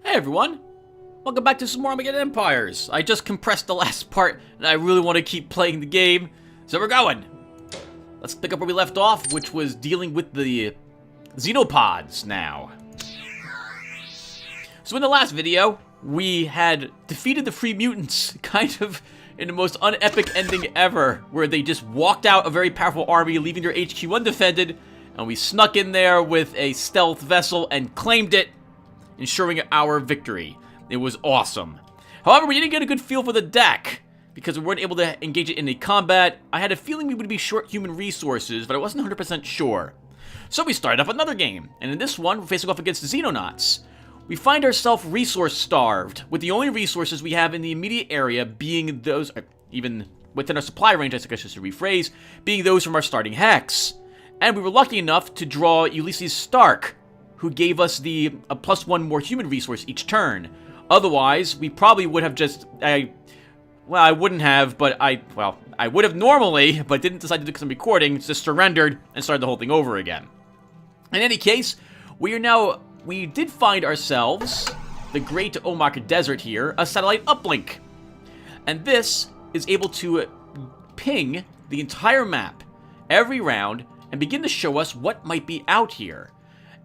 Hey everyone! Welcome back to some more Armageddon Empires. I just compressed the last part, and I really want to keep playing the game, so we're going! Let's pick up where we left off, which was dealing with the xenopods now. So in the last video, we had defeated the Free Mutants, kind of in the most unepic ending ever, where they just walked out a very powerful army, leaving their HQ undefended, and we snuck in there with a stealth vessel and claimed it, ensuring our victory. It was awesome. However, we didn't get a good feel for the deck, because we weren't able to engage it in a combat. I had a feeling we would be short human resources, but I wasn't 100% sure. So we started up another game, and in this one, we're facing off against the Xenonauts. We find ourselves resource-starved, with the only resources we have in the immediate area being those, even within our supply range, I guess I should rephrase, being those from our starting hex. And we were lucky enough to draw Ulysses Stark, who gave us the +1 more human resource each turn. Otherwise, we probably would have just, I wouldn't have, but I would have normally, but didn't decide to do some recording, just surrendered and started the whole thing over again. In any case, we did find ourselves, the Great Omar Desert here, a satellite uplink. And this is able to ping the entire map every round and begin to show us what might be out here.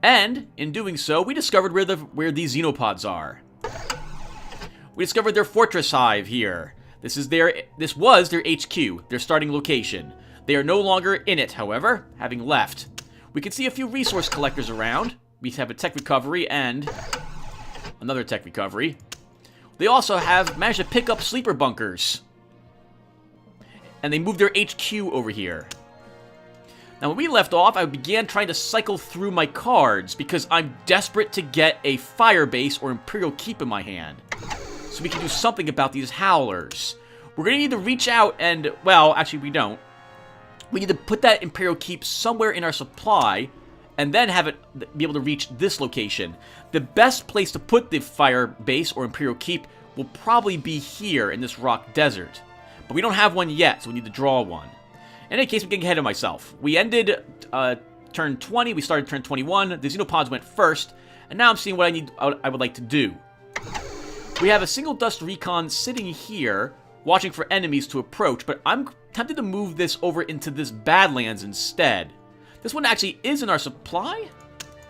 And, in doing so, we discovered where these xenopods are. We discovered their fortress hive here. This was their HQ, their starting location. They are no longer in it, however, having left. We can see a few resource collectors around. We have a tech recovery and another tech recovery. They also have managed to pick up sleeper bunkers. And they moved their HQ over here. Now, when we left off, I began trying to cycle through my cards because I'm desperate to get a fire base or Imperial Keep in my hand, so we can do something about these howlers. We're going to need to reach out and, well, actually we don't. We need to put that Imperial Keep somewhere in our supply and then have it be able to reach this location. The best place to put the fire base or Imperial Keep will probably be here in this rock desert. But we don't have one yet, so we need to draw one. In any case, I'm getting ahead of myself. We ended turn 20, we started turn 21, the Xenopods went first, and now I'm seeing what I would like to do. We have a single dust recon sitting here, watching for enemies to approach, but I'm tempted to move this over into this Badlands instead. This one actually is in our supply?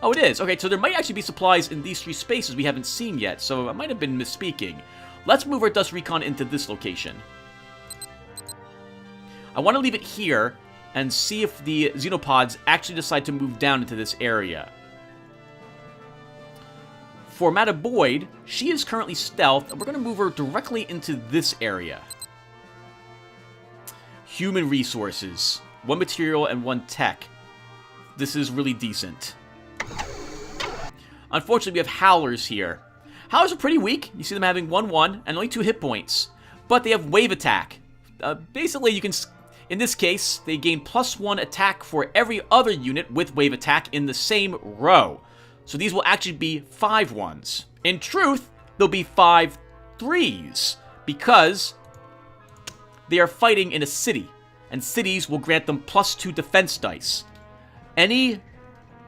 Oh, it is. Okay, so there might actually be supplies in these three spaces we haven't seen yet, so I might have been misspeaking. Let's move our dust recon into this location. I want to leave it here and see if the Xenopods actually decide to move down into this area. For Mata Boyd, she is currently stealth, and we're going to move her directly into this area. Human resources. 1 material and 1 tech. This is really decent. Unfortunately, we have Howlers here. Howlers are pretty weak. You see them having 1-1 and only 2 hit points. But they have wave attack. Basically, you can... In this case, they gain +1 attack for every other unit with wave attack in the same row. So these will actually be 5 ones. In truth, they'll be 5 3s, because they are fighting in a city, and cities will grant them +2 defense dice.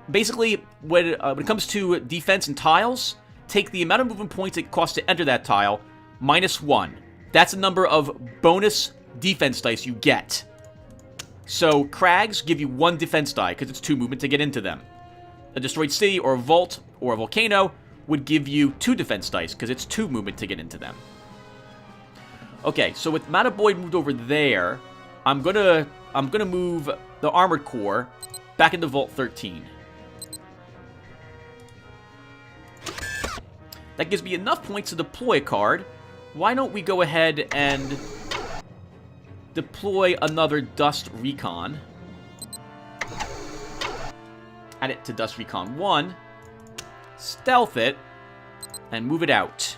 Basically, when it comes to defense and tiles, take the amount of movement points it costs to enter that tile, -1. That's the number of bonus defense dice you get. So crags give you 1 defense die because it's 2 movement to get into them. A destroyed city or a vault or a volcano would give you 2 defense dice because it's 2 movement to get into them. Okay, so with Mata Boyd moved over there, I'm gonna move the Armored Core back into Vault 13. That gives me enough points to deploy a card. Why don't we go ahead and deploy another Dust Recon. Add it to Dust Recon 1. Stealth it. And move it out.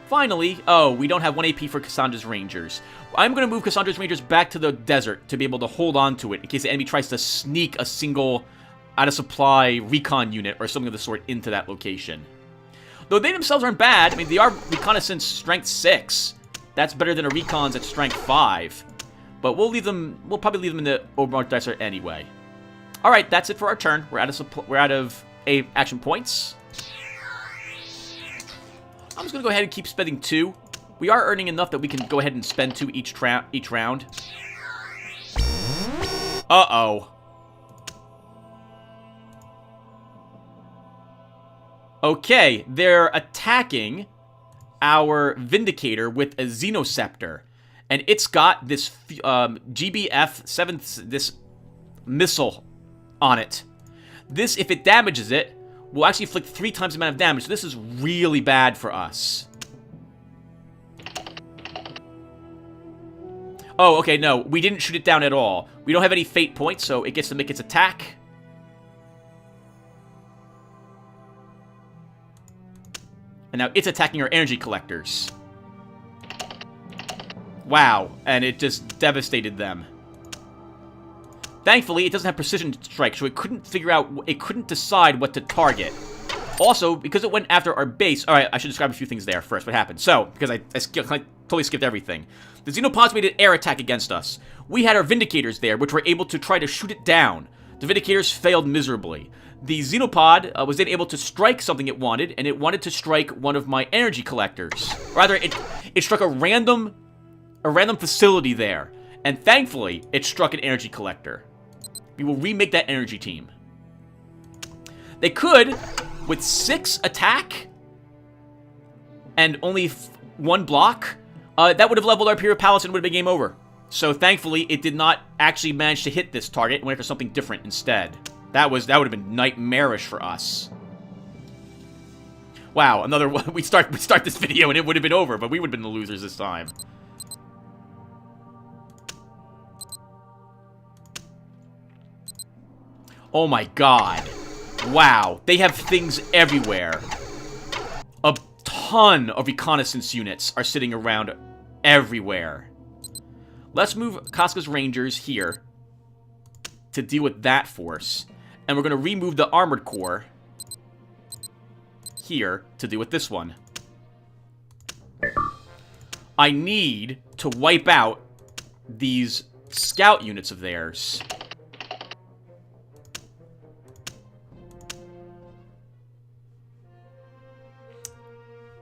Finally, oh, we don't have 1 AP for Cassandra's Rangers. I'm going to move Cassandra's Rangers back to the desert to be able to hold on to it in case the enemy tries to sneak a single out-of-supply recon unit or something of the sort into that location. Though they themselves aren't bad. I mean, they are reconnaissance strength 6. That's better than a recon's at strength 5. But we'll probably leave them in the Omar Desert anyway. All right, that's it for our turn. We're out of action points. I'm just gonna go ahead and keep spending 2. We are earning enough that we can go ahead and spend 2 each round. Uh-oh. Okay, they're attacking our Vindicator with a Xenoscepter. And it's got this GBF-7, this missile on it. This, if it damages it, will actually inflict 3 times the amount of damage. So this is really bad for us. Oh, okay, no. We didn't shoot it down at all. We don't have any fate points, so it gets to make its attack. And now it's attacking our energy collectors. Wow, and it just devastated them. Thankfully, it doesn't have precision strike, so it couldn't decide what to target. Also, because it went after our base... Alright, I should describe a few things there first, what happened. So, because I totally skipped everything. The Xenopods made an air attack against us. We had our Vindicators there, which were able to try to shoot it down. The Vindicators failed miserably. The Xenopod was then able to strike something it wanted, and it wanted to strike one of my energy collectors. Rather, it struck a random facility there. And thankfully, it struck an energy collector. We will remake that energy team. They could, with 6 attack and only 1 block, that would have leveled our Imperial Palace and would have been game over. So thankfully, it did not actually manage to hit this target and went for something different instead. That would have been nightmarish for us. Wow, another one. We start this video and it would have been over, but we would have been the losers this time. Oh my god. Wow. They have things everywhere. A ton of reconnaissance units are sitting around everywhere. Let's move Casca's Rangers here to deal with that force. And we're going to remove the Armored Corps here to deal with this one. I need to wipe out these scout units of theirs.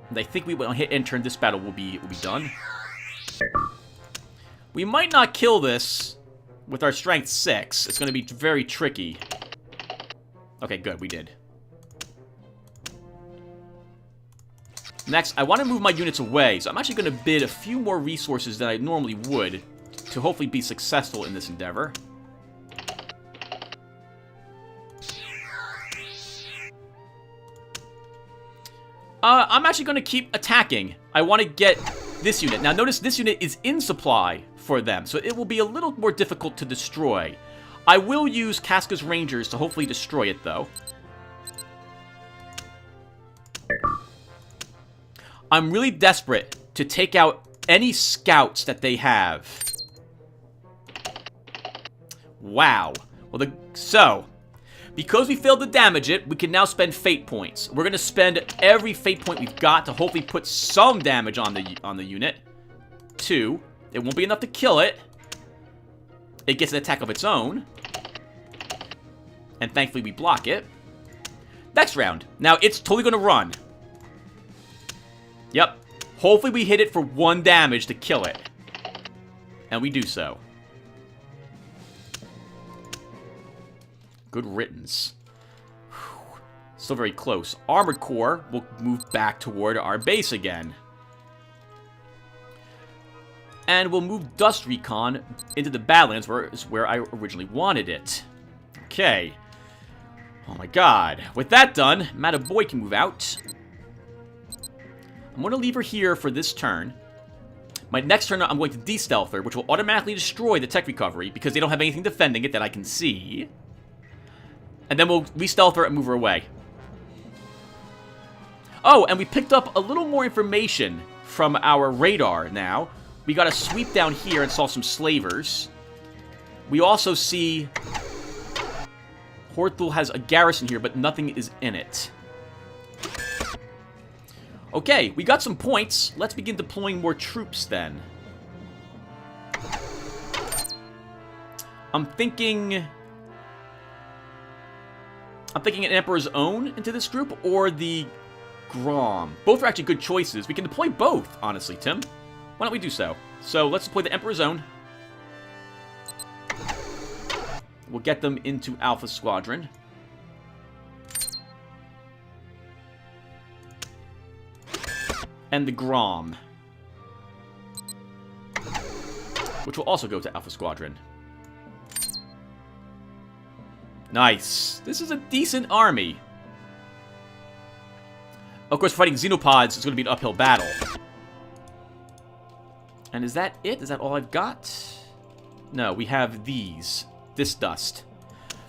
And I think we will hit enter and this battle will be done. We might not kill this with our strength 6. It's going to be very tricky. Okay, good, we did. Next, I want to move my units away, so I'm actually going to bid a few more resources than I normally would to hopefully be successful in this endeavor. I'm actually going to keep attacking. I want to get this unit. Now, notice this unit is in supply for them, so it will be a little more difficult to destroy. I will use Casca's Rangers to hopefully destroy it, though. I'm really desperate to take out any scouts that they have. Wow. Well, because we failed to damage it, we can now spend fate points. We're going to spend every fate point we've got to hopefully put some damage on the unit. 2. It won't be enough to kill it. It gets an attack of its own. And thankfully we block it. Next round. Now it's totally going to run. Yep. Hopefully we hit it for 1 damage to kill it. And we do so. Good riddance. Whew. Still very close. Armored Corps will move back toward our base again. And we'll move Dust Recon into the Badlands, where I originally wanted it. Okay. Oh my god. With that done, Mataboy can move out. I'm going to leave her here for this turn. My next turn, I'm going to de-stealth her, which will automatically destroy the tech recovery, because they don't have anything defending it that I can see. And then we'll re-stealth her and move her away. Oh, and we picked up a little more information from our radar now. We got a sweep down here and saw some slavers. We also see Horthul has a garrison here, but nothing is in it. Okay, we got some points. Let's begin deploying more troops then. I'm thinking I'm thinking an Emperor's Own into this group, or the Grom. Both are actually good choices. We can deploy both, honestly, Tim. Why don't we do so? So let's deploy the Emperor's Own. We'll get them into Alpha Squadron. And the Grom, which will also go to Alpha Squadron. Nice. This is a decent army. Of course, fighting Xenopods is going to be an uphill battle. And is that it? Is that all I've got? No, we have these. This dust.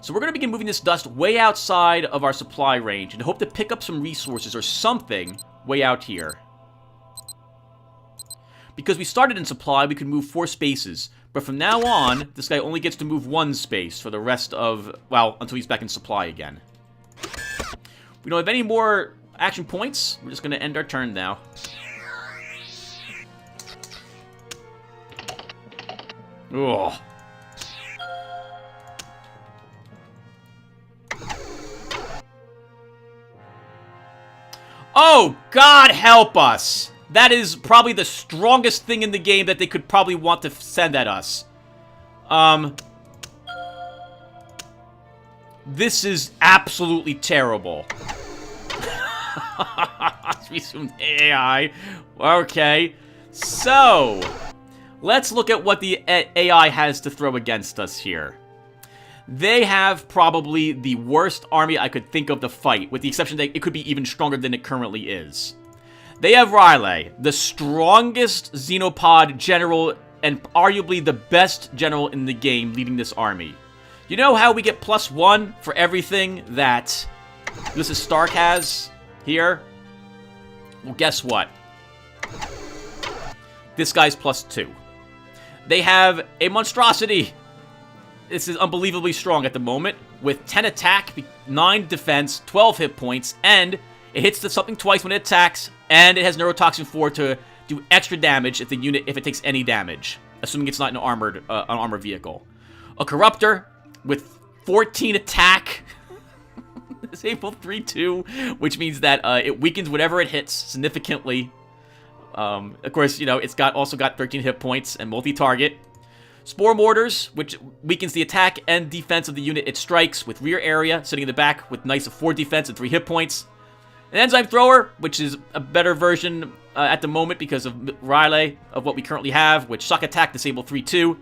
So we're going to begin moving this dust way outside of our supply range and hope to pick up some resources or something way out here. Because we started in supply, we could move 4 spaces. But from now on, this guy only gets to move 1 space for the rest of, well, until he's back in supply again. We don't have any more action points. We're just going to end our turn now. Ugh. Oh, God help us! That is probably the strongest thing in the game that they could probably want to send at us. This is absolutely terrible. Resume AI. Okay. So, let's look at what the AI has to throw against us here. They have probably the worst army I could think of to fight, with the exception that it could be even stronger than it currently is. They have Riley, the strongest Xenopod general and arguably the best general in the game leading this army. You know how we get +1 for everything that Ulysses Stark has here? Well, guess what? This guy's +2. They have a monstrosity. This is unbelievably strong at the moment, with 10 attack, 9 defense, 12 hit points, and it hits the something twice when it attacks, and it has Neurotoxin 4 to do extra damage if it takes any damage, assuming it's not an armored vehicle. A Corruptor with 14 attack, disabled 3-2, which means that it weakens whatever it hits significantly. Of course, you know, it's also got 13 hit points and multi-target. Spore Mortars, which weakens the attack and defense of the unit it strikes, with rear area, sitting in the back with nice 4 defense and 3 hit points. An Enzyme Thrower, which is a better version at the moment because of Riley of what we currently have, which Shock Attack, Disable 3-2.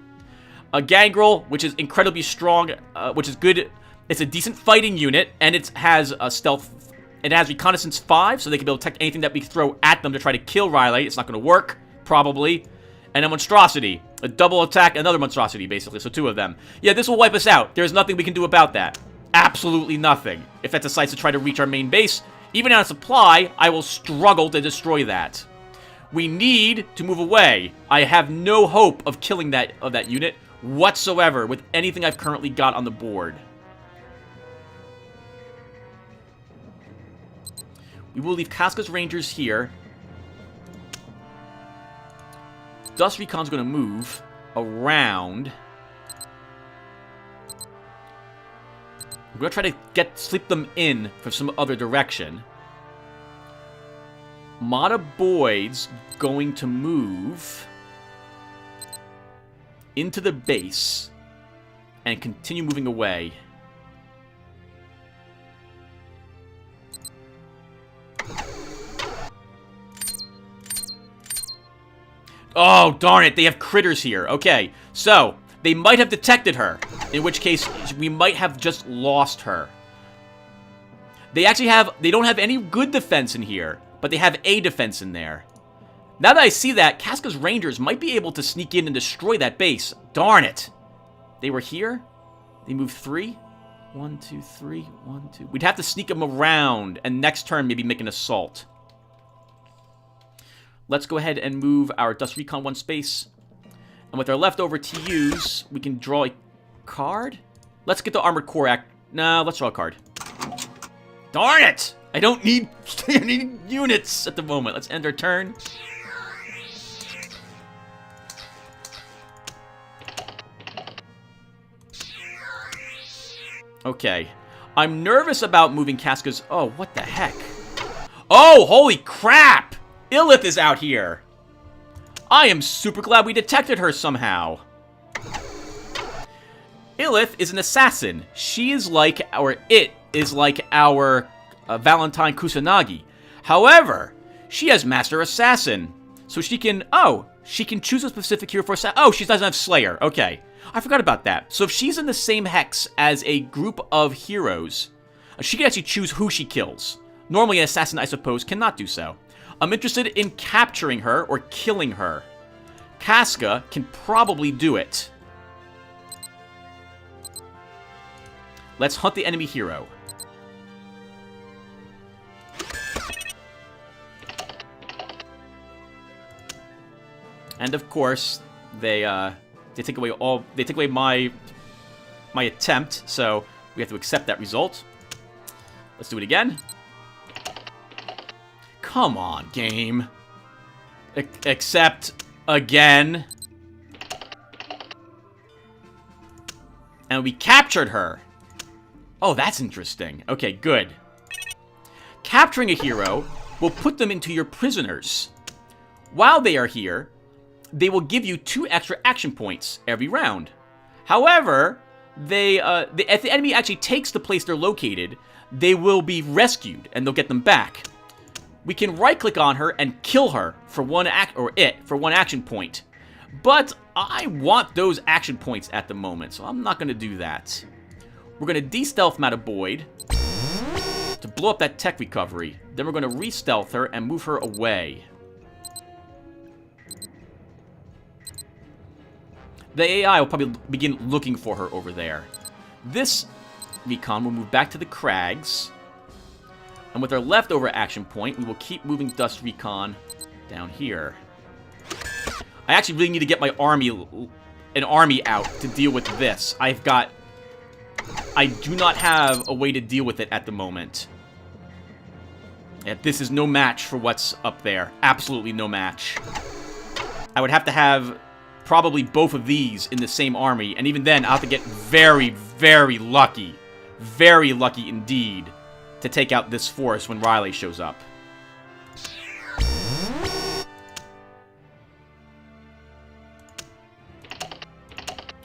A Gangrel, which is incredibly strong, which is good. It's a decent fighting unit, and it has a stealth. It has Reconnaissance 5, so they can be able to detect anything that we throw at them to try to kill Riley. It's not going to work, probably. And a Monstrosity. A double attack, another Monstrosity, basically. So 2 of them. Yeah, this will wipe us out. There's nothing we can do about that. Absolutely nothing. If it decides to try to reach our main base, even out of supply, I will struggle to destroy that. We need to move away. I have no hope of killing that unit whatsoever with anything I've currently got on the board. We will leave Casca's Rangers here. Dust Recon's going to move around. We're going to try to sleep them in from some other direction. Mata Boyd's going to move into the base and continue moving away. Oh, darn it. They have critters here. Okay, so they might have detected her, in which case we might have just lost her. They don't have any good defense in here, but they have a defense in there. Now that I see that, Casca's Rangers might be able to sneak in and destroy that base. Darn it. They were here. They moved 3. 1, 2, 3. 1, 2. We'd have to sneak them around, and next turn maybe make an assault. Let's go ahead and move our Dust Recon 1 space. And with our leftover TUs, we can draw a card. Let's get the Armored Core Act. No, let's draw a card. Darn it! I don't need any units at the moment. Let's end our turn. Okay. I'm nervous about moving Casca's... Oh, what the heck? Oh, holy crap! Illith is out here. I am super glad we detected her somehow. Illith is an assassin. She is like our... It is like our Valentine Kusanagi. However, she has Master Assassin. So she can... Oh, she can choose a specific hero for assassin. Oh, she doesn't have Slayer. Okay. I forgot about that. So if she's in the same hex as a group of heroes, she can actually choose who she kills. Normally, an assassin, I suppose, cannot do so. I'm interested in capturing her or killing her. Casca can probably do it. Let's hunt the enemy hero. And of course, they take away my attempt, so we have to accept that result. Let's do it again. Come on, game. Accept again. And we captured her. Oh, that's interesting. Okay, good. Capturing a hero will put them into your prisoners. While they are here, they will give you 2 extra action points every round. However, if the enemy actually takes the place they're located, they will be rescued, and they'll get them back. We can right-click on her and kill her for one action point. But I want those action points at the moment, so I'm not going to do that. We're going to de-stealth Mataboyd to blow up that tech recovery. Then we're going to re-stealth her and move her away. The AI will probably begin looking for her over there. This recon will move back to the crags. And with our leftover action point, we will keep moving Dust Recon down here. I actually really need to get my an army out to deal with this. I do not have a way to deal with it at the moment. Yeah, this is no match for what's up there. Absolutely no match. I would have to have probably both of these in the same army, and even then, I'll have to get very, very lucky. Very lucky indeed to take out this force when Riley shows up.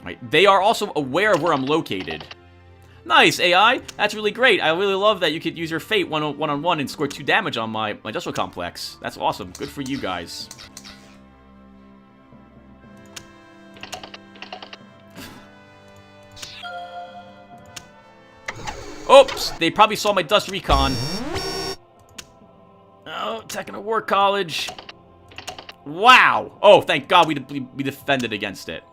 Right, they are also aware of where I'm located. Nice, AI! That's really great. I really love that you could use your fate one-on-one and score 2 damage on my industrial complex. That's awesome. Good for you guys. Oops! They probably saw my Dust Recon. Oh, Techno War College. Wow! Oh, thank God we defended against it.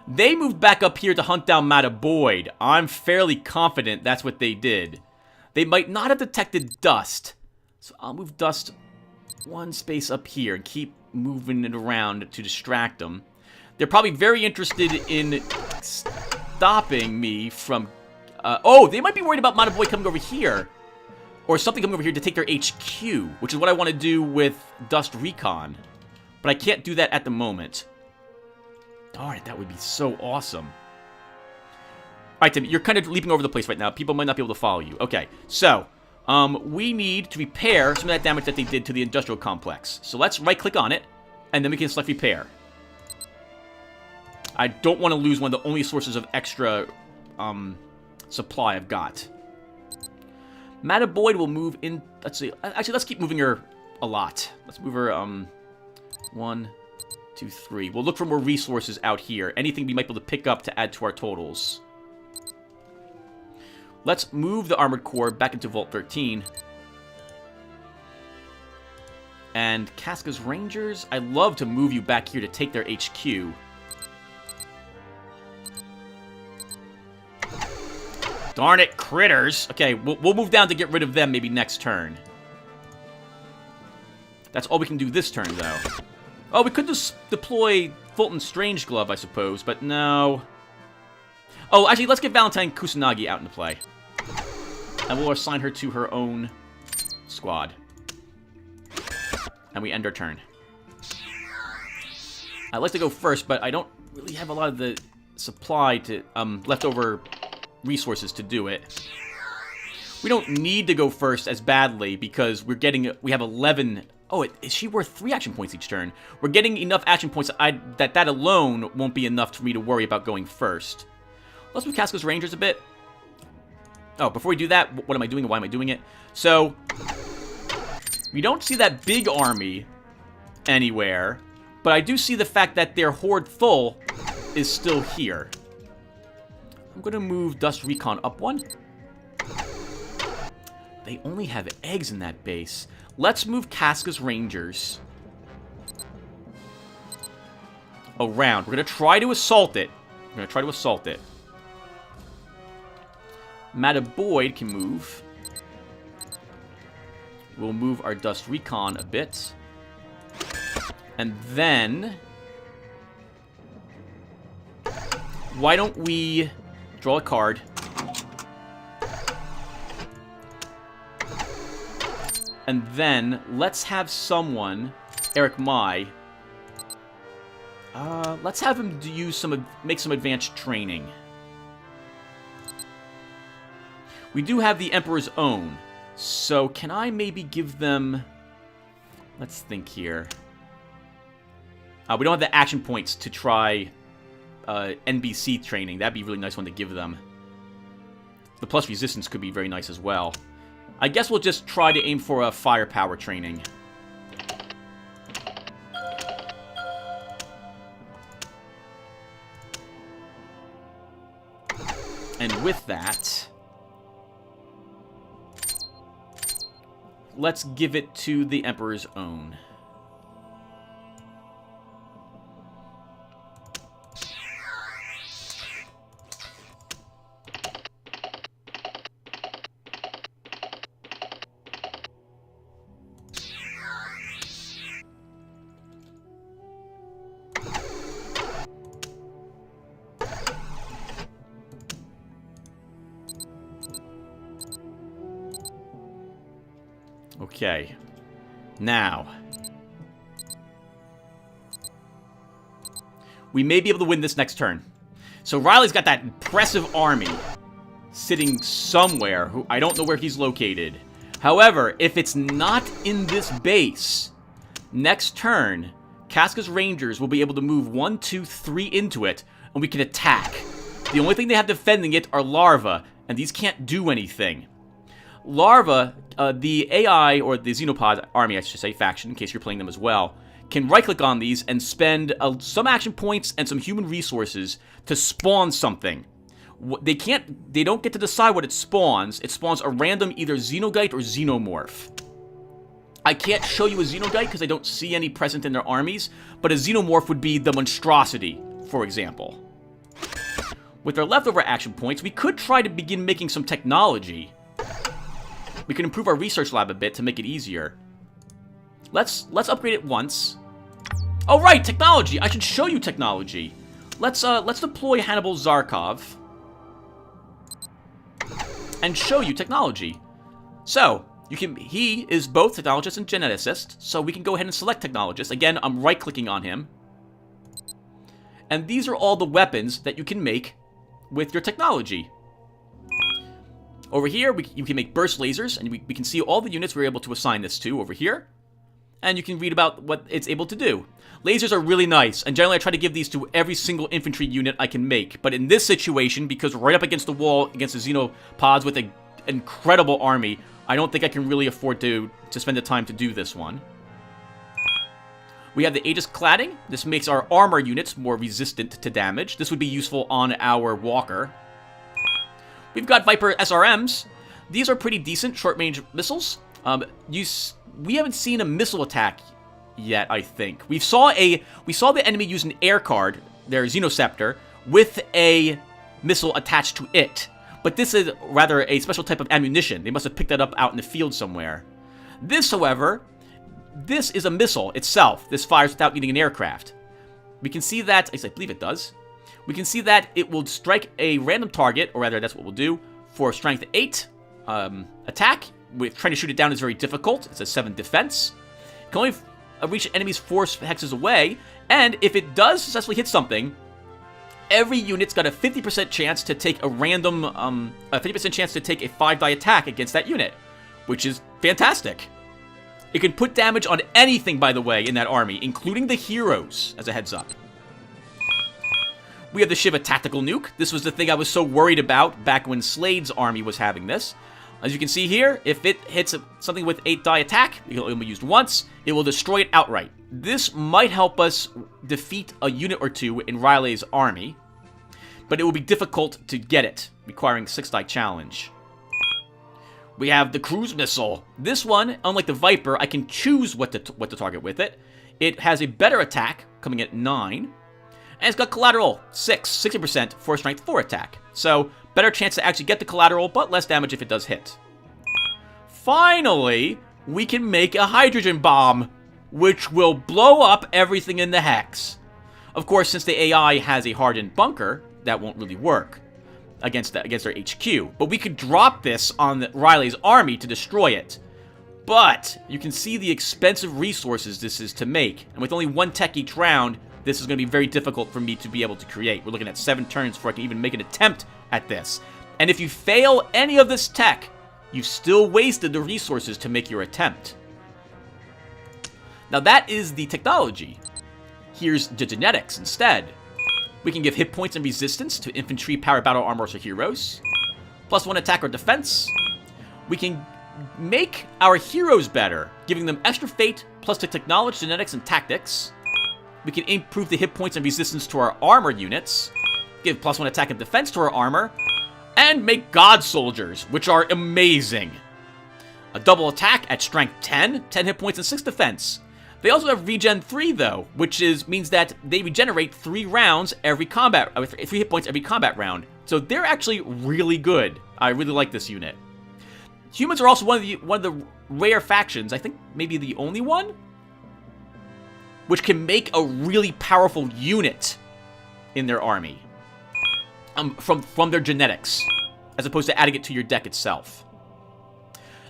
They moved back up here to hunt down Mataboyd. I'm fairly confident that's what they did. They might not have detected Dust. So I'll move Dust 1 space up here and keep moving it around to distract them. They're probably very interested in stopping me from... oh, they might be worried about Mataboyd coming over here. Or something coming over here to take their HQ, which is what I want to do with Dust Recon. But I can't do that at the moment. Darn it, that would be so awesome. Alright, Tim, you're kind of leaping over the place right now. People might not be able to follow you. Okay, so, we need to repair some of that damage that they did to the industrial complex. So let's right-click on it, and then we can select repair. I don't want to lose one of the only sources of extra, supply I've got. Mataboyd will move in... Let's see. Actually, let's keep moving her a lot. Let's move her, 1, 2, 3. We'll look for more resources out here. Anything we might be able to pick up to add to our totals. Let's move the Armored Core back into Vault 13. And Casca's Rangers, I'd love to move you back here to take their HQ. Darn it, critters. Okay, we'll move down to get rid of them maybe next turn. That's all we can do this turn, though. Oh, we could just deploy Fulton Strangeglove, I suppose, but no. Oh, actually, let's get Valentine Kusanagi out into play. And we'll assign her to her own squad. And we end our turn. I'd like to go first, but I don't really have a lot of the supply to, leftover resources to do it. We don't need to go first as badly because we have 11... Oh, is she worth 3 action points each turn? We're getting enough action points that alone won't be enough for me to worry about going first. Let's move Casca's Rangers a bit. Oh, before we do that, what am I doing and why am I doing it? So, we don't see that big army anywhere, but I do see the fact that their horde full is still here. I'm going to move Dust Recon up 1. They only have eggs in that base. Let's move Casca's Rangers around. We're going to try to assault it. Mataboyd can move. We'll move our Dust Recon a bit. And then... why don't we draw a card? And then, let's have someone, Eric Mai, let's have him make some advanced training. We do have the Emperor's Own, so can I maybe give them... let's think here. We don't have the action points to try NBC training. That'd be a really nice one to give them. The plus resistance could be very nice as well. I guess we'll just try to aim for a firepower training. And with that, let's give it to the Emperor's Own. Okay. Now, we may be able to win this next turn. So Riley's got that impressive army sitting somewhere. Who I don't know where he's located. However, if it's not in this base, next turn, Casca's Rangers will be able to move 1, 2, 3 into it, and we can attack. The only thing they have defending it are larvae, and these can't do anything. Larvae, the AI, or the Xenopod army, I should say, faction, in case you're playing them as well, can right-click on these and spend some action points and some human resources to spawn something. They don't get to decide what it spawns. It spawns a random either Xenogite or Xenomorph. I can't show you a Xenogite because I don't see any present in their armies, but a Xenomorph would be the monstrosity, for example. With our leftover action points, we could try to begin making some technology. We can improve our research lab a bit to make it easier. Let's upgrade it once. Oh right, technology! I should show you technology. Let's deploy Hannibal Zarkov and show you technology. So, he is both technologist and geneticist, so we can go ahead and select technologist. Again, I'm right-clicking on him. And these are all the weapons that you can make with your technology. Over here, you can make burst lasers, and we can see all the units we're able to assign this to over here. And you can read about what it's able to do. Lasers are really nice, and generally I try to give these to every single infantry unit I can make. But in this situation, because we're right up against the wall, against the Xenopods with an incredible army, I don't think I can really afford to spend the time to do this one. We have the Aegis cladding. This makes our armor units more resistant to damage. This would be useful on our walker. We've got Viper SRMs. These are pretty decent short-range missiles. We haven't seen a missile attack yet, I think. We saw the enemy use an air card, their Xenoceptor, with a missile attached to it. But this is rather a special type of ammunition. They must have picked that up out in the field somewhere. This, however, this is a missile itself. This fires without needing an aircraft. We can see that, I believe it does. We can see that it will strike a random target, or rather that's what we'll do, for strength 8 attack. Trying to shoot it down is very difficult. It's a 7 defense. It can only reach enemies 4 hexes away, and if it does successfully hit something, every unit's got a 50% chance to take a random, a 50% chance to take a 5-die attack against that unit, which is fantastic. It can put damage on anything, by the way, in that army, including the heroes, as a heads up. We have the Shiva Tactical Nuke. This was the thing I was so worried about back when Slade's army was having this. As you can see here, if it hits something with 8-die attack, it will be used once, it will destroy it outright. This might help us defeat a unit or two in Riley's army, but it will be difficult to get it, requiring 6-die challenge. We have the Cruise Missile. This one, unlike the Viper, I can choose what to target with it. It has a better attack, coming at 9, and it's got collateral, 60% for a strength 4 attack. So, better chance to actually get the collateral, but less damage if it does hit. Finally, we can make a hydrogen bomb, which will blow up everything in the hex. Of course, since the AI has a hardened bunker, that won't really work against their HQ. But we could drop this on Riley's army to destroy it. But you can see the expensive resources this is to make. And with only 1 tech each round, this is going to be very difficult for me to be able to create. We're looking at 7 turns before I can even make an attempt at this. And if you fail any of this tech, you've still wasted the resources to make your attempt. Now that is the technology. Here's the genetics instead. We can give hit points and resistance to infantry, power, battle, armors, or heroes. +1 attack or defense. We can make our heroes better, giving them extra fate, plus technology, genetics, and tactics. We can improve the hit points and resistance to our armor units, give +1 attack and defense to our armor, and make God Soldiers, which are amazing. A double attack at strength 10, 10 hit points and 6 defense. They also have regen 3 though, which means that they regenerate 3 rounds every combat, 3 hit points every combat round. So they're actually really good. I really like this unit. Humans are also one of the rare factions, I think maybe the only one, which can make a really powerful unit in their army from their genetics, as opposed to adding it to your deck itself.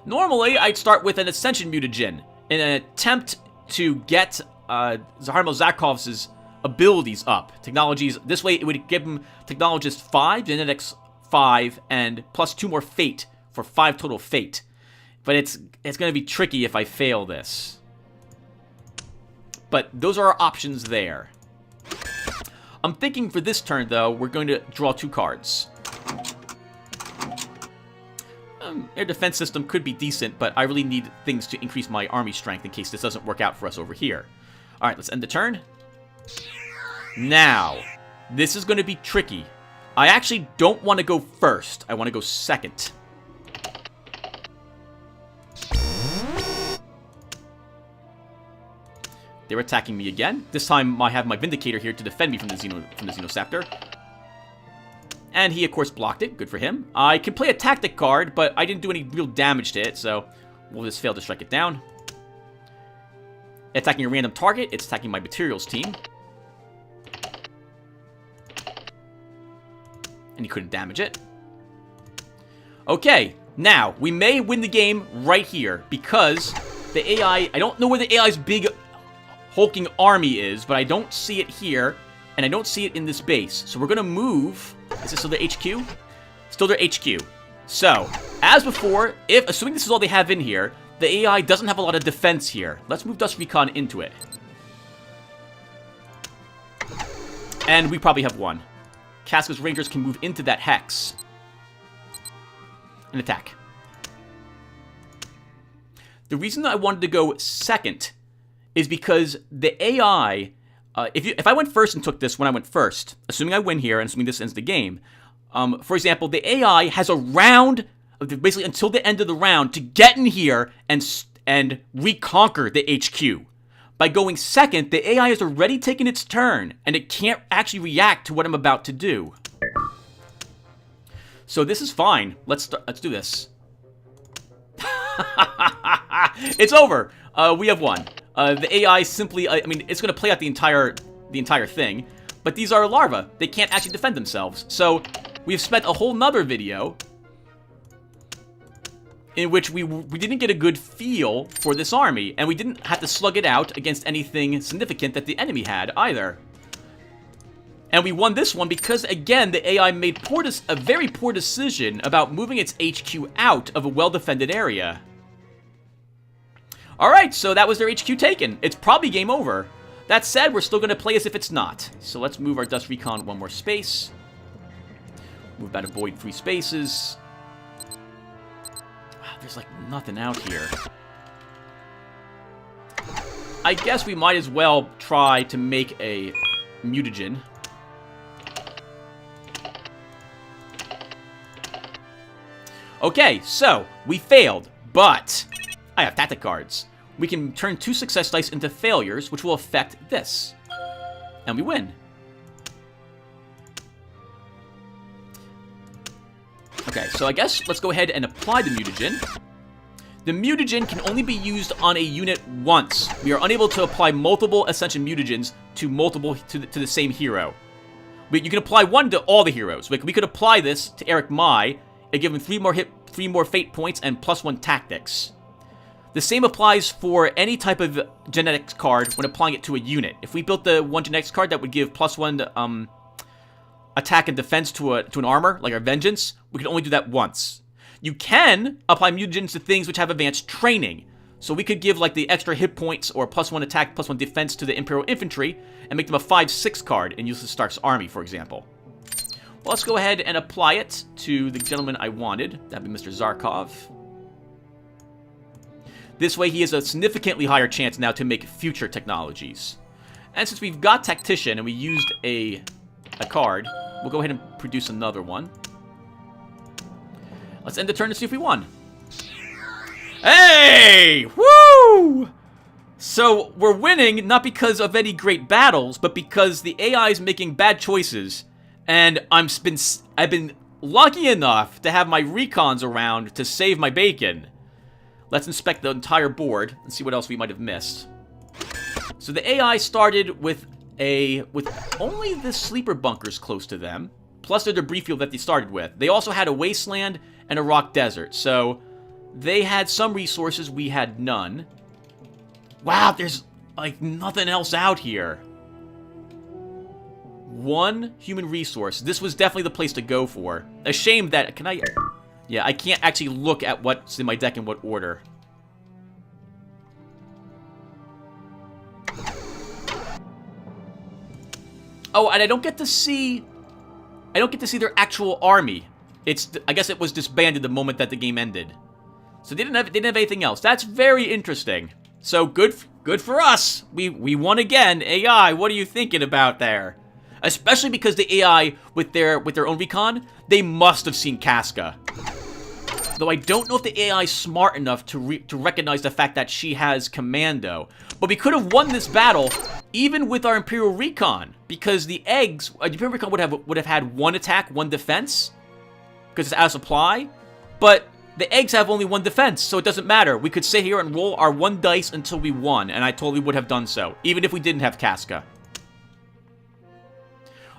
Normally, I'd start with an Ascension Mutagen in an attempt to get Zaharmo Zakhov's abilities up. Technologies, this way it would give him Technologist 5, Genetics 5, and +2 more Fate for 5 total Fate. But it's going to be tricky if I fail this. But those are our options there. I'm thinking for this turn, though, we're going to draw 2 cards. Air defense system could be decent, but I really need things to increase my army strength in case this doesn't work out for us over here. Alright, let's end the turn. Now, this is going to be tricky. I actually don't want to go first. I want to go second. They're attacking me again. This time I have my Vindicator here to defend me from the Xenosaptor. And he, of course, blocked it. Good for him. I can play a tactic card, but I didn't do any real damage to it, so we'll just fail to strike it down. Attacking a random target. It's attacking my materials team. And he couldn't damage it. Okay, now, we may win the game right here, because the AI... I don't know where the AI's big hulking army is, but I don't see it here, and I don't see it in this base. So we're going to move... Is this still their HQ? Still their HQ. So, as before, assuming this is all they have in here, the AI doesn't have a lot of defense here. Let's move Dust Recon into it. And we probably have 1. Casca's Rangers can move into that hex. And attack. The reason I wanted to go second is because the AI... if I went first and took this when I went first, assuming I win here and assuming this ends the game, for example, the AI has a round, basically until the end of the round, to get in here and reconquer the HQ. By going second, the AI has already taken its turn, and it can't actually react to what I'm about to do. So this is fine. Let's do this. It's over. We have won. The AI simply, I mean, it's going to play out the entire thing, but these are larvae. They can't actually defend themselves. So we've spent a whole nother video in which we didn't get a good feel for this army, and we didn't have to slug it out against anything significant that the enemy had either. And we won this one because, again, the AI made a very poor decision about moving its HQ out of a well-defended area. Alright, so that was their HQ taken. It's probably game over. That said, we're still going to play as if it's not. So let's move our Dust Recon one more space. Move back to void 3 spaces. Wow, there's like nothing out here. I guess we might as well try to make a mutagen. Okay, so we failed, but I have tactic cards. We can turn 2 success dice into failures, which will affect this. And we win. Okay, so I guess let's go ahead and apply the mutagen. The mutagen can only be used on a unit once. We are unable to apply multiple Ascension mutagens to the same hero. But you can apply one to all the heroes. We could apply this to Eric Mai and give him 3 more fate points and +1 tactics. The same applies for any type of genetics card when applying it to a unit. If we built the one genetics card that would give +1 attack and defense to an armor, like our Vengeance, we can only do that once. You can apply mutagens to things which have advanced training. So we could give like the extra hit points or +1 attack, +1 defense to the Imperial Infantry and make them a 5/6 card and use the Stark's army, for example. Well, let's go ahead and apply it to the gentleman I wanted. That'd be Mr. Zarkov. This way he has a significantly higher chance now to make future technologies. And since we've got Tactician and we used a card, we'll go ahead and produce another one. Let's end the turn to see if we won. Hey! Woo! So we're winning not because of any great battles, but because the AI is making bad choices. And I've been lucky enough to have my recons around to save my bacon. Let's inspect the entire board and see what else we might have missed. So the AI started with only the sleeper bunkers close to them, plus the debris field that they started with. They also had a wasteland and a rock desert, so they had some resources, we had none. Wow, there's like nothing else out here. 1 human resource. This was definitely the place to go for. A shame that, yeah, I can't actually look at what's in my deck in what order. Oh, and I don't get to see their actual army. I guess it was disbanded the moment that the game ended. So they didn't have anything else. That's very interesting. So good for us. We won again. AI, what are you thinking about there? Especially because the AI with their own recon, they must have seen Casca. Though I don't know if the AI is smart enough to recognize the fact that she has Commando. But we could have won this battle even with our Imperial Recon, because the eggs, Imperial Recon would have had 1 attack, 1 defense, because it's out of supply. But the eggs have only 1 defense, so it doesn't matter. We could sit here and roll our 1 dice until we won, and I totally would have done so, even if we didn't have Casca.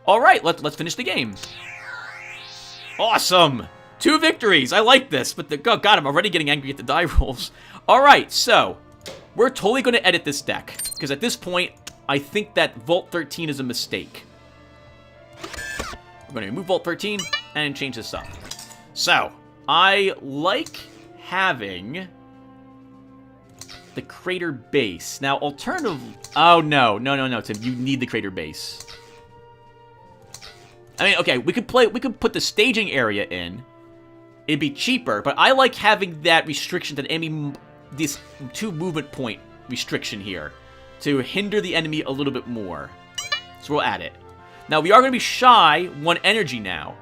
Alright, let's finish the game. Awesome! 2 victories! I like this, but oh god, I'm already getting angry at the die rolls. Alright, so, we're totally going to edit this deck, because at this point, I think that Vault 13 is a mistake. We're going to remove Vault 13 and change this up. So, I like having the crater base. Now, alternative... Oh, no, Tim, you need the crater base. I mean, okay, we could put the staging area in. It'd be cheaper, but I like having that restriction to the enemy, this 2 movement point restriction here, to hinder the enemy a little bit more. So we'll add it. Now, we are going to be shy 1 energy now,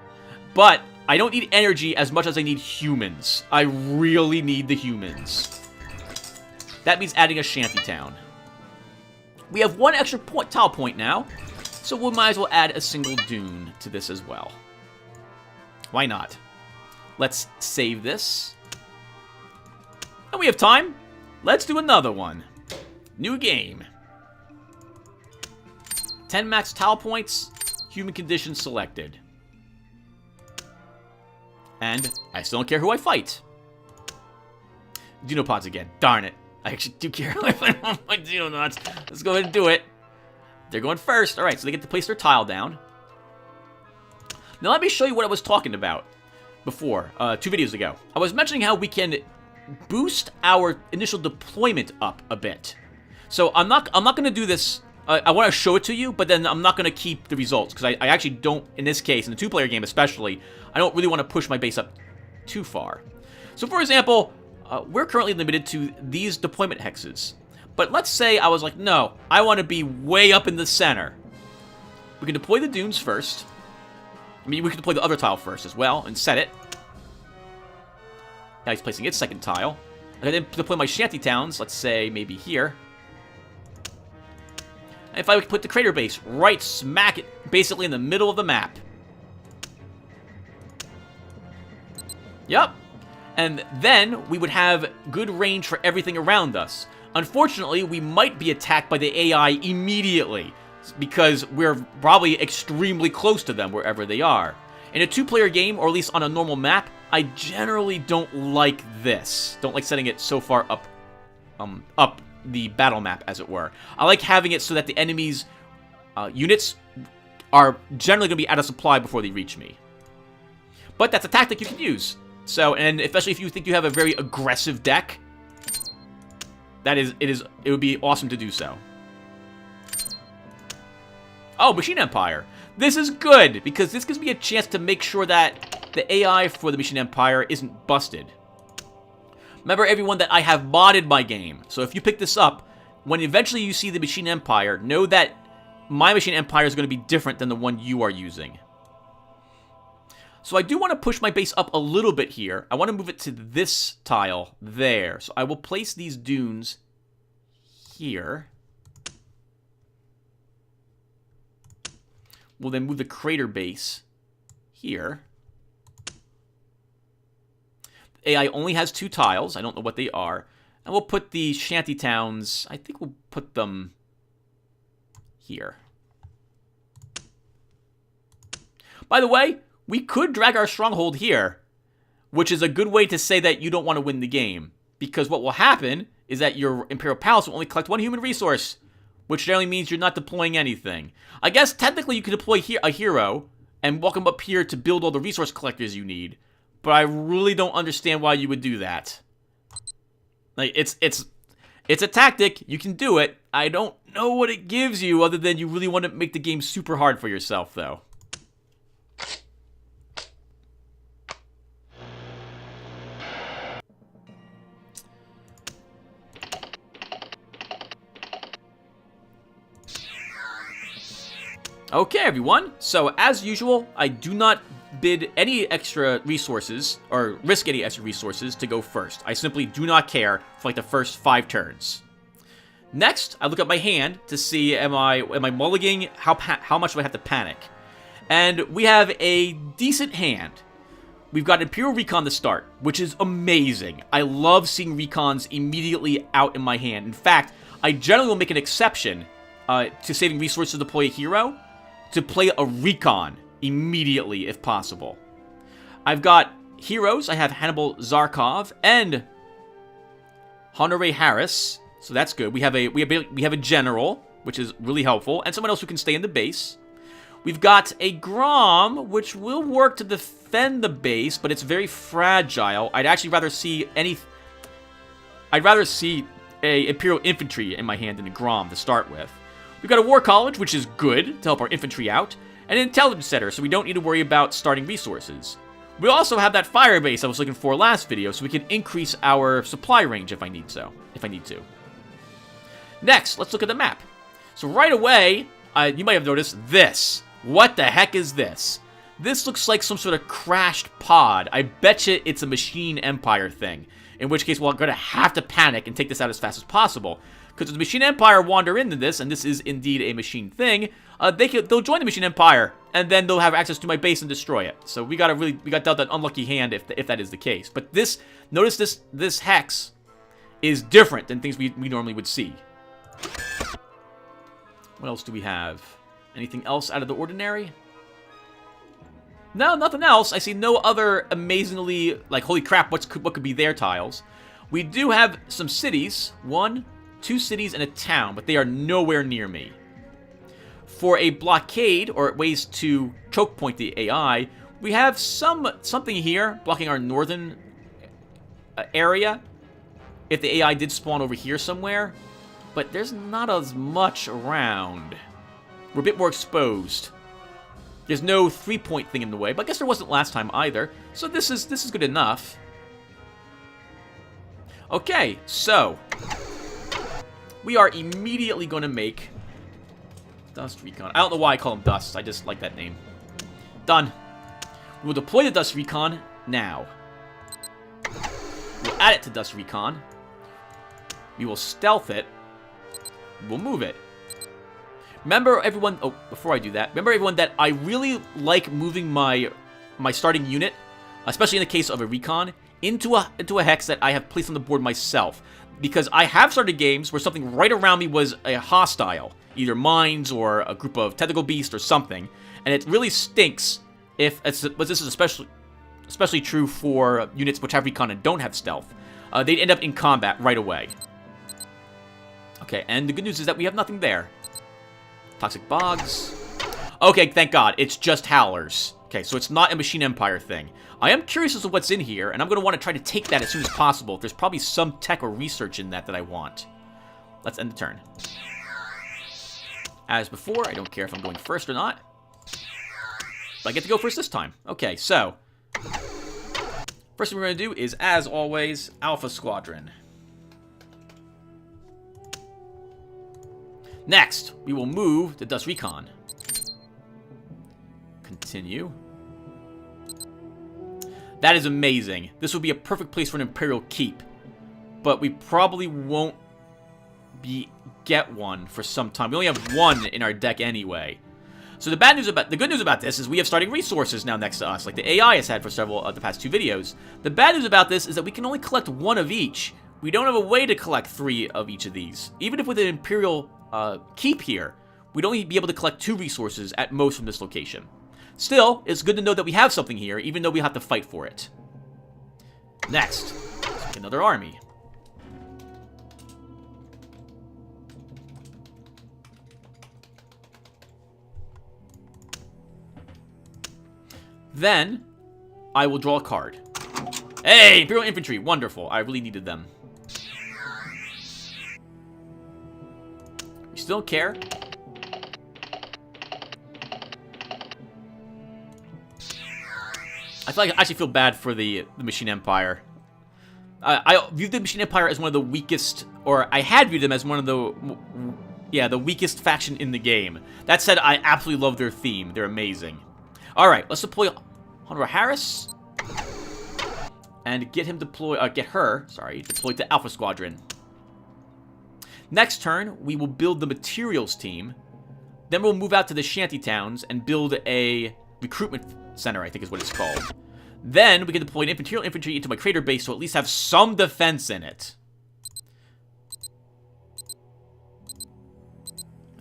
but I don't need energy as much as I need humans. I really need the humans. That means adding a shantytown. We have 1 extra tile point now, so we might as well add a single dune to this as well. Why not? Let's save this. And we have time. Let's do another one. New game. 10 max tile points. Human conditions selected. And I still don't care who I fight. Dinopods again. Darn it. I actually do care who I fight my Dinopods. Let's go ahead and do it. They're going first. Alright, so they get to place their tile down. Now let me show you what I was talking about before, 2 videos ago. I was mentioning how we can boost our initial deployment up a bit. So I'm not going to do this. I want to show it to you, but then I'm not going to keep the results, because I actually don't, in this case, in a 2-player game especially, I don't really want to push my base up too far. So for example, we're currently limited to these deployment hexes. But let's say I was like, no, I want to be way up in the center. We can deploy the dunes first. I mean, we can deploy the other tile first as well and set it. Now he's placing its second tile. I can then deploy my shanty towns, let's say maybe here. And if I would put the crater base right smack it, basically in the middle of the map. Yep. And then we would have good range for everything around us. Unfortunately, we might be attacked by the AI immediately, because we're probably extremely close to them wherever they are. In a 2-player game, or at least on a normal map, I generally don't like this. Don't like setting it so far up the battle map, as it were. I like having it so that the enemy's units are generally going to be out of supply before they reach me. But that's a tactic you can use. So, and especially if you think you have a very aggressive deck, it would be awesome to do so. Oh, Machine Empire. This is good, because this gives me a chance to make sure that the AI for the Machine Empire isn't busted. Remember, everyone, that I have modded my game. So if you pick this up, when eventually you see the Machine Empire, know that my Machine Empire is going to be different than the one you are using. So I do want to push my base up a little bit here. I want to move it to this tile there. So I will place these dunes here. We'll then move the crater base here. The AI only has 2 tiles. I don't know what they are. And we'll put the shanty towns, I think we'll put them here. By the way, we could drag our stronghold here, which is a good way to say that you don't want to win the game. Because what will happen is that your Imperial Palace will only collect 1 human resource, which generally means you're not deploying anything. I guess technically you could deploy a hero and walk him up here to build all the resource collectors you need, but I really don't understand why you would do that. Like, it's a tactic. You can do it. I don't know what it gives you, other than you really want to make the game super hard for yourself, though. Okay, everyone. So, as usual, I do not bid any extra resources, or risk any extra resources, to go first. I simply do not care for, like, the first 5 turns. Next, I look at my hand to see, am I mulliganing? How much do I have to panic? And we have a decent hand. We've got Imperial Recon to start, which is amazing. I love seeing recons immediately out in my hand. In fact, I generally will make an exception to saving resources to deploy a hero, to play a recon immediately if possible. I've got heroes. I have Hannibal Zarkov and Honore Harris, so that's good. We have a general, which is really helpful, and someone else who can stay in the base. We've got a Grom, which will work to defend the base, but it's very fragile. I'd actually rather see a Imperial Infantry in my hand than a Grom to start with. We've got a War College, which is good to help our infantry out, and an Intelligence Center, so we don't need to worry about starting resources. We also have that fire base I was looking for last video, so we can increase our supply range if I need to. Next, let's look at the map. So right away, you might have noticed this. What the heck is this? This looks like some sort of crashed pod. I bet you it's a Machine Empire thing. In which case, we're going to have to panic and take this out as fast as possible. Because if the Machine Empire wander into this, and this is indeed a machine thing, they'll join the Machine Empire, and then they'll have access to my base and destroy it. So we got dealt an unlucky hand if that is the case. But notice this hex is different than things we normally would see. What else do we have? Anything else out of the ordinary? No, nothing else. I see no other amazingly, like, holy crap, what could be their tiles. We do have some cities. 1, 2 cities and a town, but they are nowhere near me. For a blockade, or ways to choke point the AI, we have something here blocking our northern area. If the AI did spawn over here somewhere. But there's not as much around. We're a bit more exposed. There's no 3-point thing in the way, but I guess there wasn't last time either. So this is good enough. Okay, so we are immediately going to make Dust Recon. I don't know why I call them Dust. I just like that name. Done. We will deploy the Dust Recon now. We'll add it to Dust Recon. We will stealth it. We'll move it. Remember, everyone... Oh, before I do that, remember, everyone, that I really like moving my starting unit, especially in the case of a recon, into a hex that I have placed on the board myself. Because I have started games where something right around me was a hostile. Either mines or a group of tentacle beasts or something. And it really stinks if... But this is especially true for units which have recon and don't have stealth. They'd end up in combat right away. Okay, and the good news is that we have nothing there. Toxic bogs. Okay, thank God. It's just howlers. Okay, so it's not a Machine Empire thing. I am curious as to what's in here, and I'm going to want to try to take that as soon as possible. There's probably some tech or research in that I want. Let's end the turn. As before, I don't care if I'm going first or not. But I get to go first this time. Okay, so first thing we're going to do is, as always, Alpha Squadron. Next, we will move the Dust Recon. Continue. That is amazing. This would be a perfect place for an Imperial Keep. But we probably won't get one for some time. We only have one in our deck anyway. So the good news about this is we have starting resources now next to us, like the AI has had for several of the past 2 videos. The bad news about this is that we can only collect 1 of each. We don't have a way to collect 3 of each of these. Even if with an Imperial Keep here, we'd only be able to collect 2 resources at most from this location. Still, it's good to know that we have something here, even though we have to fight for it. Next, another army. Then, I will draw a card. Hey, Imperial Infantry, wonderful. I really needed them. We still don't care. I feel like I actually feel bad for the Machine Empire. I viewed the Machine Empire as one of the weakest, or I had viewed them as one of the weakest faction in the game. That said, I absolutely love their theme. They're amazing. All right, let's deploy Honora Harris and get her deployed to Alpha Squadron. Next turn, we will build the materials team. Then we'll move out to the shanty towns and build a recruitment center, I think is what it's called. Then we can deploy an Imperial Infantry into my crater base to at least have some defense in it.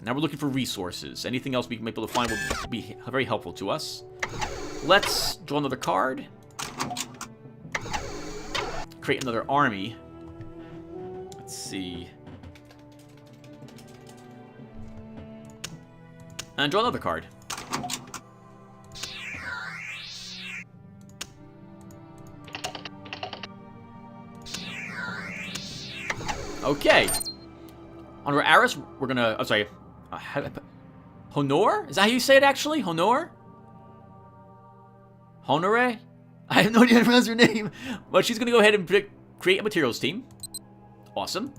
Now we're looking for resources. Anything else we might be able to find will be very helpful to us. Let's draw another card. Create another army. Let's see. And draw another card. Okay. On our Aris, we're gonna... I'm sorry. Honor? Is that how you say it, actually? Honor? Honore? I have no idea how to pronounce her name. But she's gonna go ahead and create a materials team. Awesome.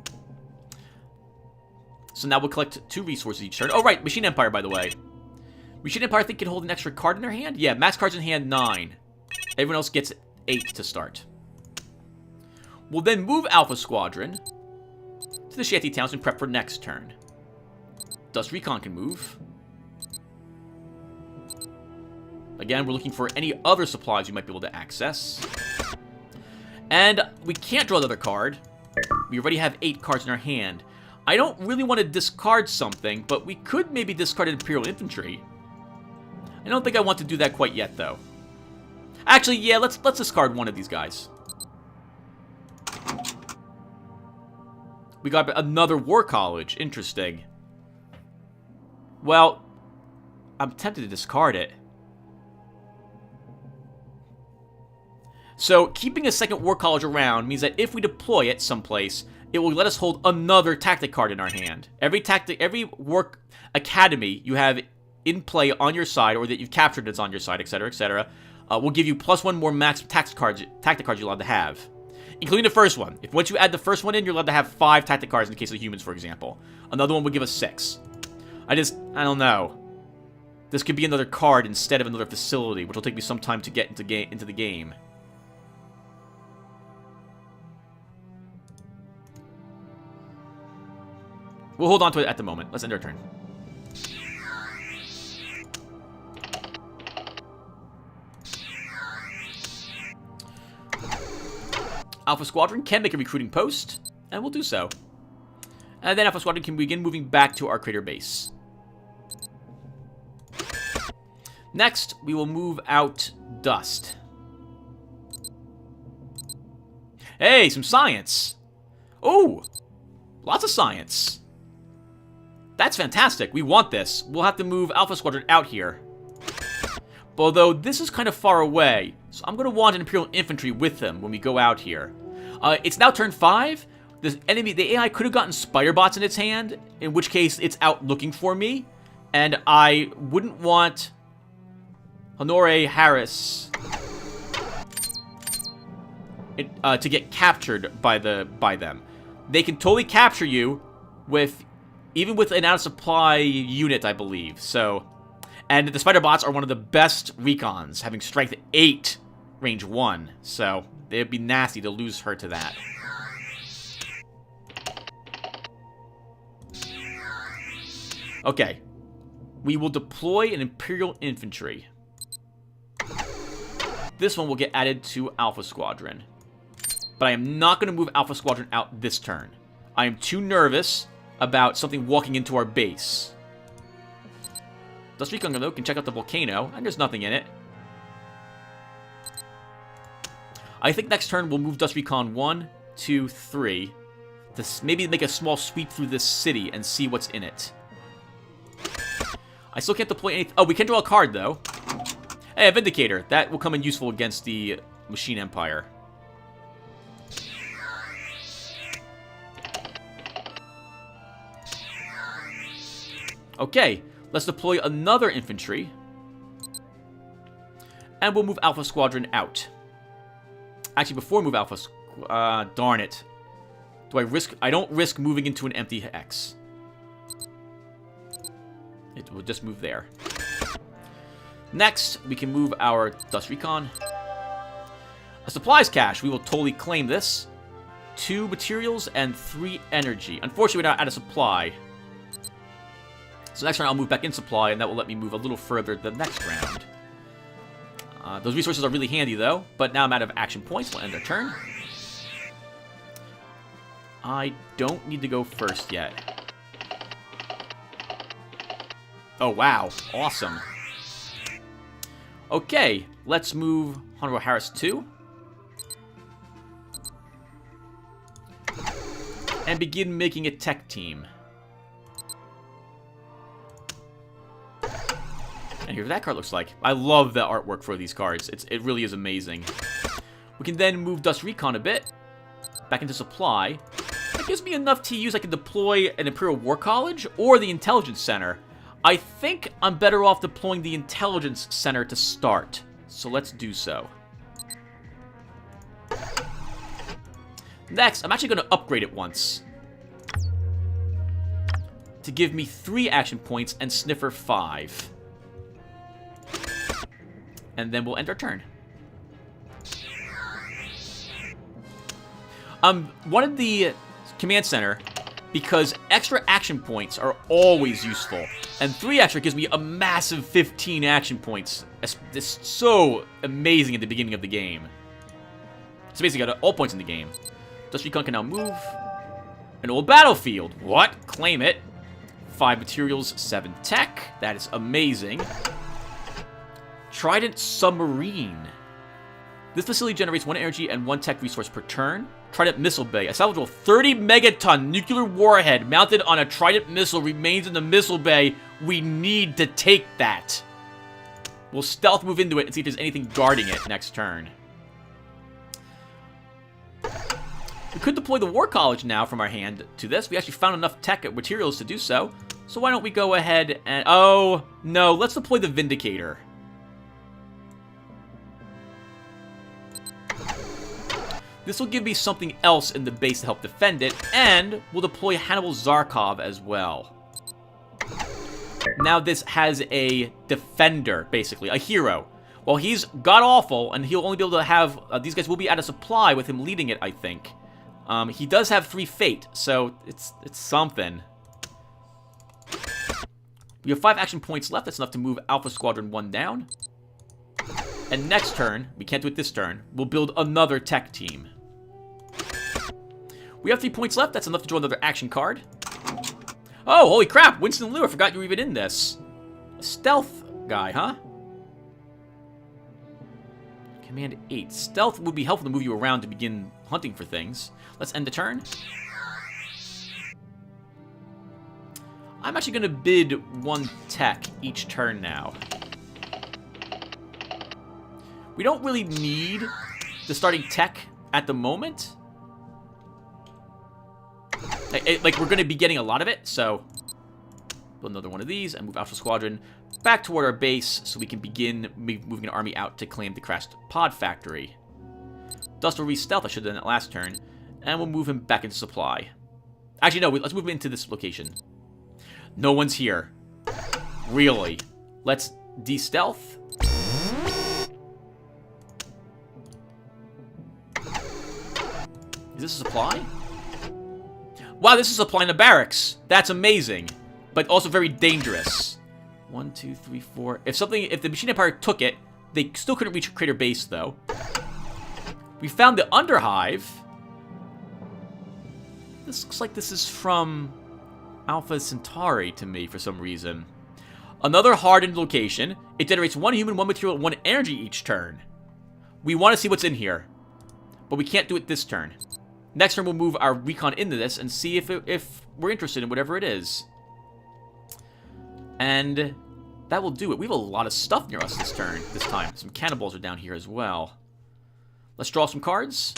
So now we'll collect 2 resources each turn. Oh, right. Machine Empire, by the way. Machine Empire, I think, can hold an extra card in their hand. Yeah, max cards in hand, 9. Everyone else gets 8 to start. We'll then move Alpha Squadron to the shanty towns and prep for next turn. Dust Recon can move. Again, we're looking for any other supplies we might be able to access. And we can't draw another card. We already have 8 cards in our hand. I don't really want to discard something, but we could maybe discard Imperial Infantry. I don't think I want to do that quite yet, though. Actually, yeah, let's discard one of these guys. We got another War College. Interesting. Well, I'm tempted to discard it. So, keeping a second War College around means that if we deploy it someplace, it will let us hold another tactic card in our hand. Every War Academy you have in play on your side, or that you've captured that's on your side, etc., etc., will give you +1 more max tactic cards you're allowed to have. Including the first one. If once you add the first one in, you're allowed to have 5 tactic cards in the case of humans, for example. Another one would give us 6. I don't know. This could be another card instead of another facility, which will take me some time to get into the game. We'll hold on to it at the moment. Let's end our turn. Alpha Squadron can make a recruiting post, and we'll do so. And then Alpha Squadron can begin moving back to our crater base. Next, we will move out Dust. Hey, some science! Oh! Lots of science. That's fantastic. We want this. We'll have to move Alpha Squadron out here. Although this is kind of far away, so I'm going to want an Imperial Infantry with them when we go out here. It's now turn 5. The AI could have gotten Spider Bots in its hand, in which case it's out looking for me. And I wouldn't want Honore Harris to get captured by them. They can totally capture you even with an out-of-supply unit, I believe. So, and the Spider Bots are one of the best recons, having strength 8, range 1. So, it'd be nasty to lose her to that. Okay. We will deploy an Imperial Infantry. This one will get added to Alpha Squadron. But I am not going to move Alpha Squadron out this turn. I am too nervous about something walking into our base. Dust Recon, though, can check out the volcano, and there's nothing in it. I think next turn we'll move Dust Recon 1, 2, 3. To maybe make a small sweep through this city and see what's in it. I still can't deploy anything. Oh, we can draw a card, though. Hey, a Vindicator. That will come in useful against the Machine Empire. Okay, let's deploy another infantry. And we'll move Alpha Squadron out. Actually, before we move Alpha... darn it. Do I risk... I don't risk moving into an empty hex. It will just move there. Next, we can move our Dust Recon. A supplies cache. We will totally claim this. 2 materials and 3 energy. Unfortunately, we're not out of supply. So next round I'll move back in supply, and that will let me move a little further the next round. Those resources are really handy, though. But now I'm out of action points. We'll end our turn. I don't need to go first yet. Oh, wow. Awesome. Okay, let's move Honorable Harris 2. And begin making a tech team. And here's what that card looks like. I love the artwork for these cards. It really is amazing. We can then move Dust Recon a bit. Back into supply. That gives me enough TUs I can deploy an Imperial War College or the Intelligence Center. I think I'm better off deploying the Intelligence Center to start. So let's do so. Next, I'm actually going to upgrade it once. To give me 3 action points and Sniffer 5. And then we'll end our turn. Wanted the Command Center because extra action points are always useful. And 3 extra gives me a massive 15 action points. It's so amazing at the beginning of the game. It's basically got all points in the game. Dust Recon can now move. An old battlefield. What? Claim it. 5 materials, 7 tech. That is amazing. Trident Submarine. This facility generates 1 energy and 1 tech resource per turn. Trident Missile Bay. A salvageable 30 megaton nuclear warhead mounted on a Trident missile remains in the missile bay. We need to take that. We'll stealth move into it and see if there's anything guarding it next turn. We could deploy the War College now from our hand to this. We actually found enough tech materials to do so. So why don't we go ahead and... Oh, no. Let's deploy the Vindicator. This will give me something else in the base to help defend it, and we'll deploy Hannibal Zarkov as well. Now this has a defender, basically, a hero. Well, he's god-awful, and he'll only be able to have... these guys will be out of supply with him leading it, I think. He does have 3 fate, so it's something. We have 5 action points left. That's enough to move Alpha Squadron 1 down. And next turn, we can't do it this turn, we'll build another tech team. We have 3 points left. That's enough to draw another action card. Oh, holy crap! Winston Liu, I forgot you were even in this. A stealth guy, huh? Command 8. Stealth would be helpful to move you around to begin hunting for things. Let's end the turn. I'm actually going to bid 1 tech each turn now. We don't really need the starting tech at the moment. Like, we're going to be getting a lot of it, so... Build another one of these and move Alpha Squadron back toward our base so we can begin moving an army out to claim the crashed pod factory. Dust will re-stealth. I should have done that last turn. And we'll move him back into supply. Actually, no, let's move him into this location. No one's here. Really. Let's de-stealth. Is this a supply? Wow, this is supplying the barracks. That's amazing. But also very dangerous. 1, 2, 3, 4. If the Machine Empire took it, they still couldn't reach Crater Base, though. We found the Underhive. This looks like this is from Alpha Centauri to me for some reason. Another hardened location. It generates 1 human, 1 material, 1 energy each turn. We want to see what's in here. But we can't do it this turn. Next turn, we'll move our recon into this and see if we're interested in whatever it is. And that will do it. We have a lot of stuff near us this time. Some cannonballs are down here as well. Let's draw some cards.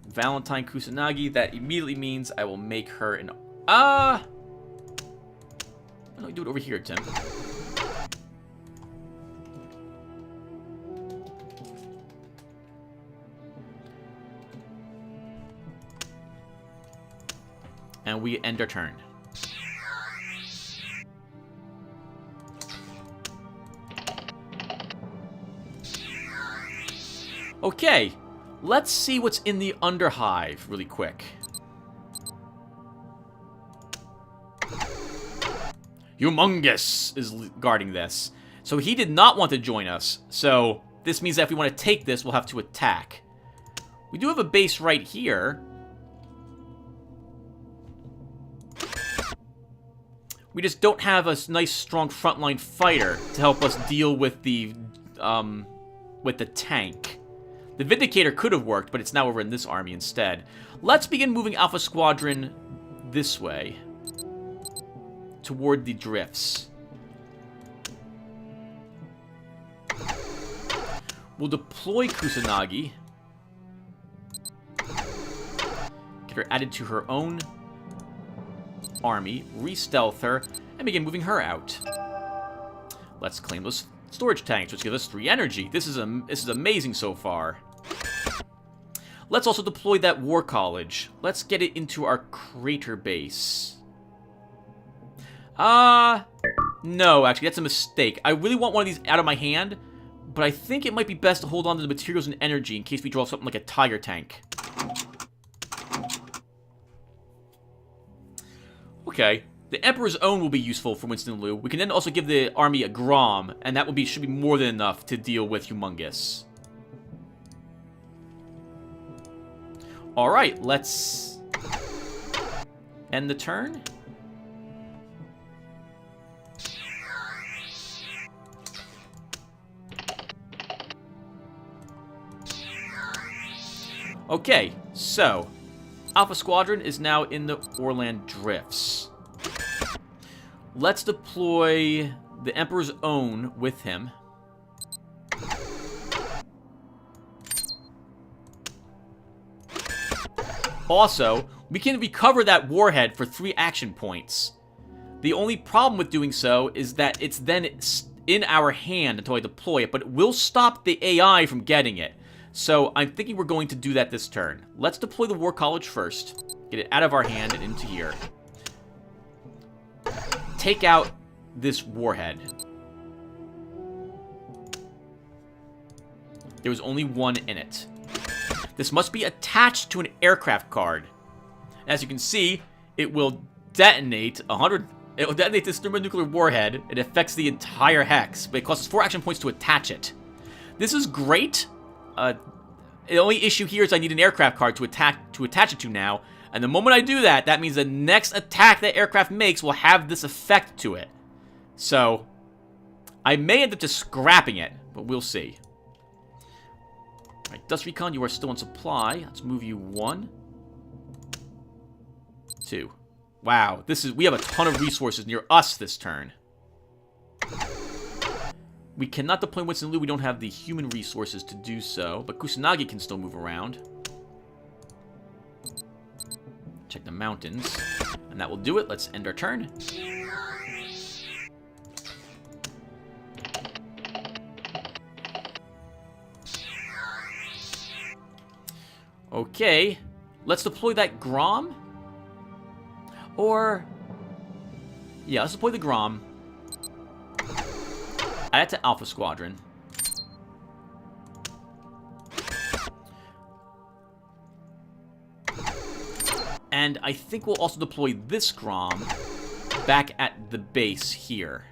Valentine Kusanagi. That immediately means I will make her an... Why don't we do it over here, Tim? And we end our turn. Okay, let's see what's in the Underhive really quick. Humongous is guarding this. So he did not want to join us. So this means that if we want to take this, we'll have to attack. We do have a base right here. We just don't have a nice, strong frontline fighter to help us deal with the tank. The Vindicator could have worked, but it's now over in this army instead. Let's begin moving Alpha Squadron this way. Toward the drifts. We'll deploy Kusanagi. Get her added to her own army, re-stealth her, and begin moving her out. Let's claim those storage tanks, which give us 3 energy. This is amazing so far. Let's also deploy that War College. Let's get it into our crater base. No, actually, that's a mistake. I really want one of these out of my hand, but I think it might be best to hold on to the materials and energy in case we draw something like a Tiger tank. Okay. The Emperor's Own will be useful for Winston Liu. We can then also give the army a Grom, and that should be more than enough to deal with Humongous. Alright, let's end the turn. Okay, so Alpha Squadron is now in the Orland Drifts. Let's deploy the Emperor's Own with him. Also, we can recover that warhead for 3 action points. The only problem with doing so is that it's then in our hand until I deploy it, but it will stop the AI from getting it. So I'm thinking we're going to do that this turn. Let's deploy the War College first. Get it out of our hand and into here. Take out this warhead. There was only 1 in it. This must be attached to an aircraft card. As you can see, it will detonate 100. It will detonate this thermonuclear warhead. It affects the entire hex, but it costs 4 action points to attach it. This is great. The only issue here is I need an aircraft card to attach it to now. And the moment I do that, that means the next attack that aircraft makes will have this effect to it. So, I may end up just scrapping it, but we'll see. Alright, Dust Recon, you are still on supply. Let's move you 1. 2. Wow, we have a ton of resources near us this turn. We cannot deploy Winston Liu. We don't have the human resources to do so, but Kusanagi can still move around. Check the mountains, and that will do it. Let's end our turn. Okay, let's deploy that Grom. Or, yeah, let's deploy the Grom. Add it to Alpha Squadron. And I think we'll also deploy this Grom back at the base here.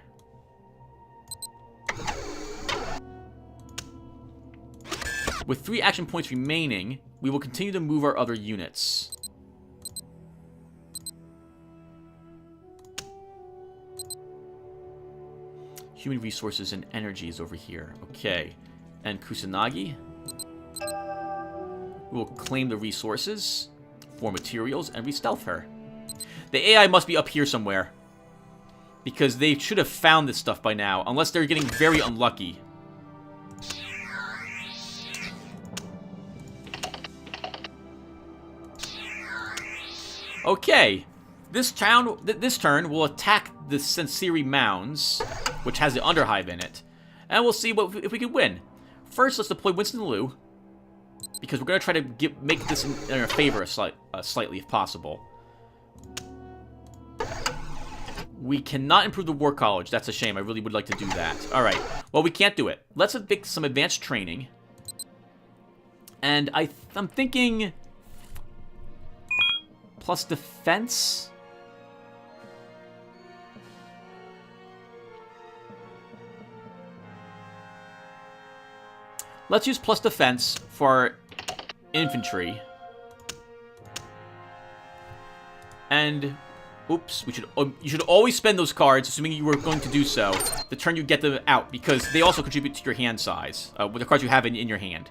With 3 action points remaining, we will continue to move our other units. Human resources and energy is over here. Okay. And Kusanagi. We will claim the resources for materials and re-stealth her. The AI must be up here somewhere, because they should have found this stuff by now, unless they're getting very unlucky. Okay. This turn, we'll attack the Sensiri Mounds, which has the Underhive in it, and we'll see if we can win. First, let's deploy Winston Liu, because we're going to try to make this in our favor slightly, if possible. We cannot improve the War College. That's a shame. I really would like to do that. Alright. Well, we can't do it. Let's pick some advanced training. And I'm thinking plus defense. Let's use plus defense for infantry. And, oops, you should always spend those cards, assuming you were going to do so, the turn you get them out, because they also contribute to your hand size, with the cards you have in your hand.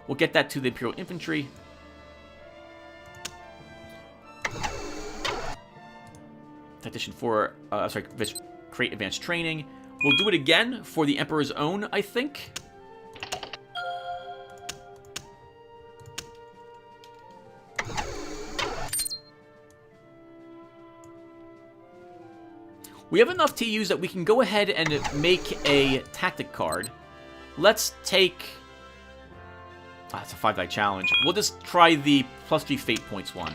We'll get that to the Imperial Infantry. Tactician for, create advanced training. We'll do it again for the Emperor's Own, I think. We have enough TUs that we can go ahead and make a tactic card. Let's take... it's a 5-die challenge. We'll just try the +3 fate points one.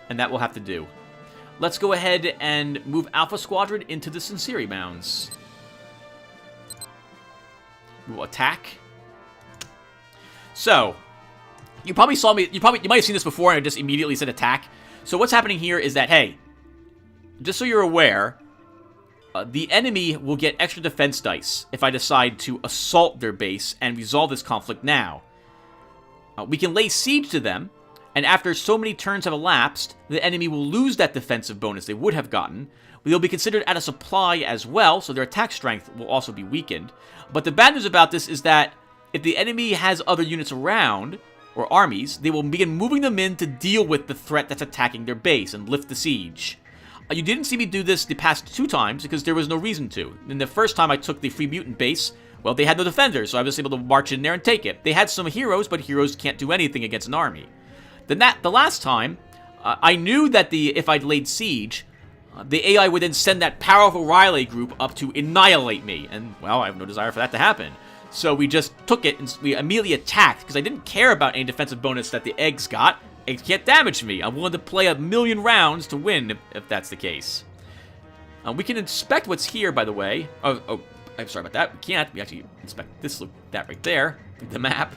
And that will have to do. Let's go ahead and move Alpha Squadron into the Sensiri Mounds. We will attack. So... You probably saw me, you might have seen this before and I just immediately said attack. So what's happening here is that, hey, just so you're aware, the enemy will get extra defense dice if I decide to assault their base and resolve this conflict now. We can lay siege to them, And after so many turns have elapsed, the enemy will lose that defensive bonus they would have gotten. They'll be considered out of supply as well, so their attack strength will also be weakened. But the bad news about this is that if the enemy has other units around, or armies, they will begin moving them in to deal with the threat that's attacking their base and lift the siege. You didn't see me do this the past 2 times because there was no reason to. In the first time I took the Free Mutant base, well, they had no defenders, so I was able to march in there and take it. They had some heroes, but heroes can't do anything against an army. The last time, I knew that if I'd laid siege, the AI would then send that powerful Riley group up to annihilate me. And, well, I have no desire for that to happen. So we just took it and we immediately attacked because I didn't care about any defensive bonus that the eggs got. Eggs can't damage me. I'm willing to play 1,000,000 rounds to win if that's the case. We can inspect what's here, by the way. Oh, I'm sorry about that. We can't. We actually inspect this, that right there, the map.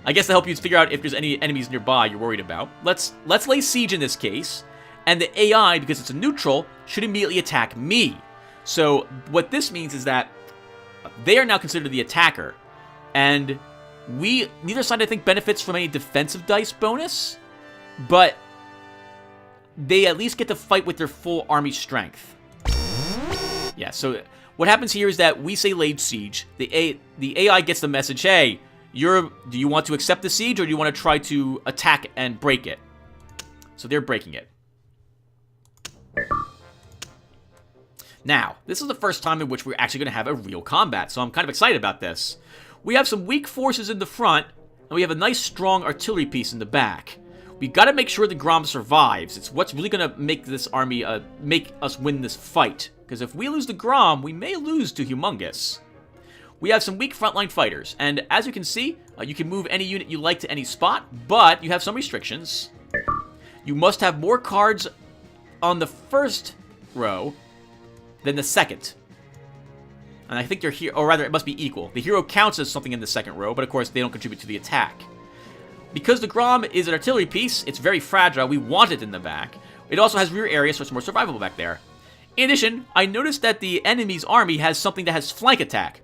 I guess to help you figure out if there's any enemies nearby you're worried about. Let's lay siege in this case, and the AI, because it's a neutral, should immediately attack me. So what this means is that they are now considered the attacker, and neither side I think benefits from any defensive dice bonus, but they at least get to fight with their full army strength. Yeah, so what happens here is that we say laid siege. The AI gets the message, hey, do you want to accept the siege or do you want to try to attack and break it? So they're breaking it. Now, this is the first time in which we're actually going to have a real combat, so I'm kind of excited about this. We have some weak forces in the front, and we have a nice strong artillery piece in the back. We got to make sure the Grom survives. It's what's really going to make this army, make us win this fight. Because if we lose the Grom, we may lose to Humongous. We have some weak frontline fighters, and as you can see, you can move any unit you like to any spot, but you have some restrictions. You must have more cards on the first row than the second. And I think they're here, or rather, it must be equal. The hero counts as something in the second row, but of course, they don't contribute to the attack. Because the Grom is an artillery piece, it's very fragile, we want it in the back. It also has rear area, so it's more survivable back there. In addition, I noticed that the enemy's army has something that has flank attack.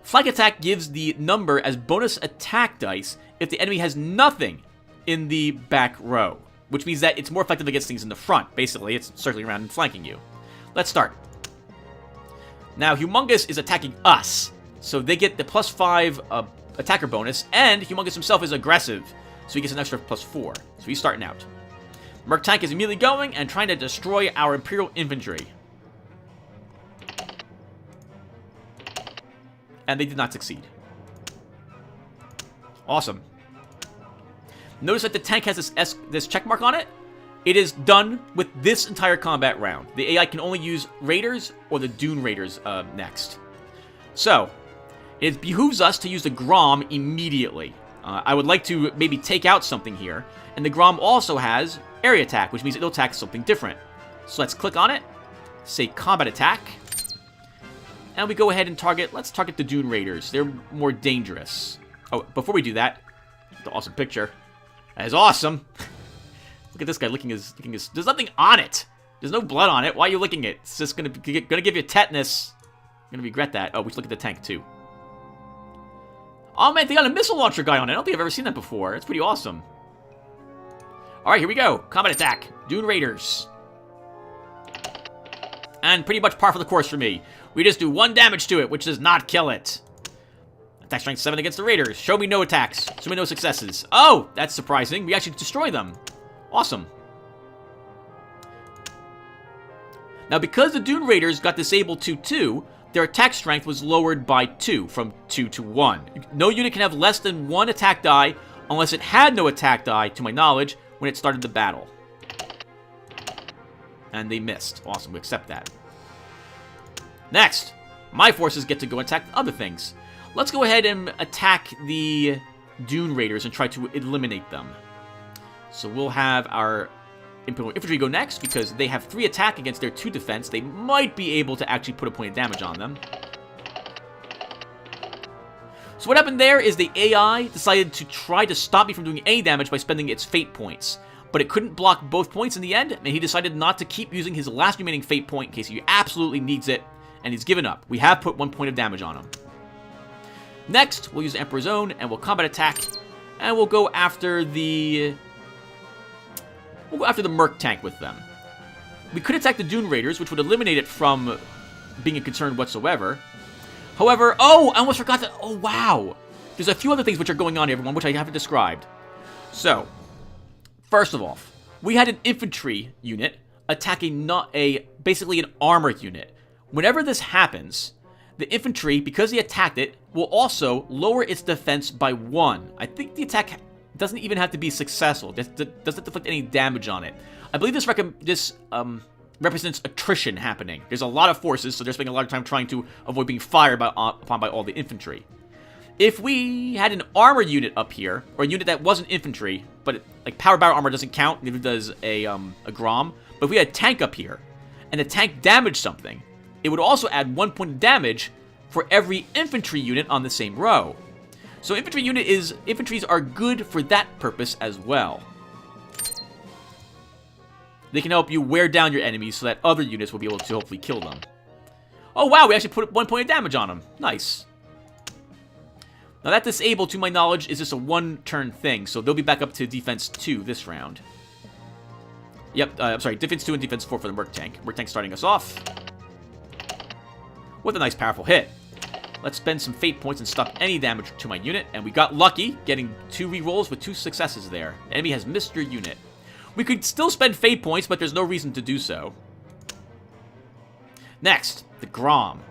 Flank attack gives the number as bonus attack dice if the enemy has nothing in the back row, which means that it's more effective against things in the front. Basically, it's circling around and flanking you. Let's start. Now, Humongous is attacking us, so they get the +5 attacker bonus, and Humongous himself is aggressive, so he gets an extra +4. So he's starting out. Merc Tank is immediately going and trying to destroy our Imperial infantry. And they did not succeed. Awesome. Notice that the tank has this check mark on it. It is done with this entire combat round. The AI can only use Raiders or the Dune Raiders next. So, it behooves us to use the Grom immediately. I would like to maybe take out something here. And the Grom also has area attack, which means it'll attack something different. So let's click on it, say combat attack. And we go ahead and let's target the Dune Raiders. They're more dangerous. Oh, before we do that, the awesome picture. That is awesome. Look at this guy licking his, there's nothing on it. There's no blood on it. Why are you licking it? It's just gonna give you tetanus. You're gonna regret that. Oh, we should look at the tank too. Oh man, they got a missile launcher guy on it. I don't think I've ever seen that before. It's pretty awesome. Alright, here we go. Combat attack. Dune Raiders. And pretty much par for the course for me. We just do 1 damage to it, which does not kill it. Attack strength 7 against the Raiders. Show me no attacks. Show me no successes. Oh, that's surprising. We actually destroy them. Awesome. Now, because the Dune Raiders got disabled 2-2, their attack strength was lowered by 2, from 2 to 1. No unit can have less than 1 attack die unless it had no attack die, to my knowledge, when it started the battle. And they missed. Awesome, we accept that. Next, my forces get to go and attack other things. Let's go ahead and attack the Dune Raiders and try to eliminate them. So we'll have our Imperial Infantry go next, because they have 3 attack against their 2 defense. They might be able to actually put a point of damage on them. So what happened there is the AI decided to try to stop me from doing any damage by spending its fate points. But it couldn't block both points in the end, and he decided not to keep using his last remaining fate point in case he absolutely needs it, and he's given up. We have put 1 point of damage on him. Next, we'll use the Emperor's Own, and we'll combat attack, and we'll go after the We'll go after the Merc tank with them. We could attack the Dune Raiders, which would eliminate it from being a concern whatsoever. However, oh, I almost forgot that. Oh, wow. There's a few other things which are going on here, everyone, which I haven't described. So, first of all, we had an infantry unit attacking basically an armor unit. Whenever this happens, the infantry, because they attacked it, will also lower its defense by 1. I think the attack doesn't even have to be successful. It doesn't inflict any damage on it. I believe this represents attrition happening. There's a lot of forces, so they're spending a lot of time trying to avoid being fired upon by all the infantry. If we had an armor unit up here, or a unit that wasn't infantry, but like power battle armor doesn't count, neither does a Grom, but if we had a tank up here, and the tank damaged something, it would also add 1 point of damage for every infantry unit on the same row. So infantries are good for that purpose as well. They can help you wear down your enemies so that other units will be able to hopefully kill them. Oh wow, we actually put 1 point of damage on them. Nice. Now that disable, to my knowledge, is just a 1-turn thing, so they'll be back up to defense 2 this round. Yep, I'm sorry, defense 2 and defense 4 for the Merc tank. Merc tank starting us off with a nice powerful hit. Let's spend some fate points and stop any damage to my unit, and we got lucky, getting 2 rerolls with 2 successes there. The enemy has missed your unit. We could still spend fate points, but there's no reason to do so. Next, the Grom.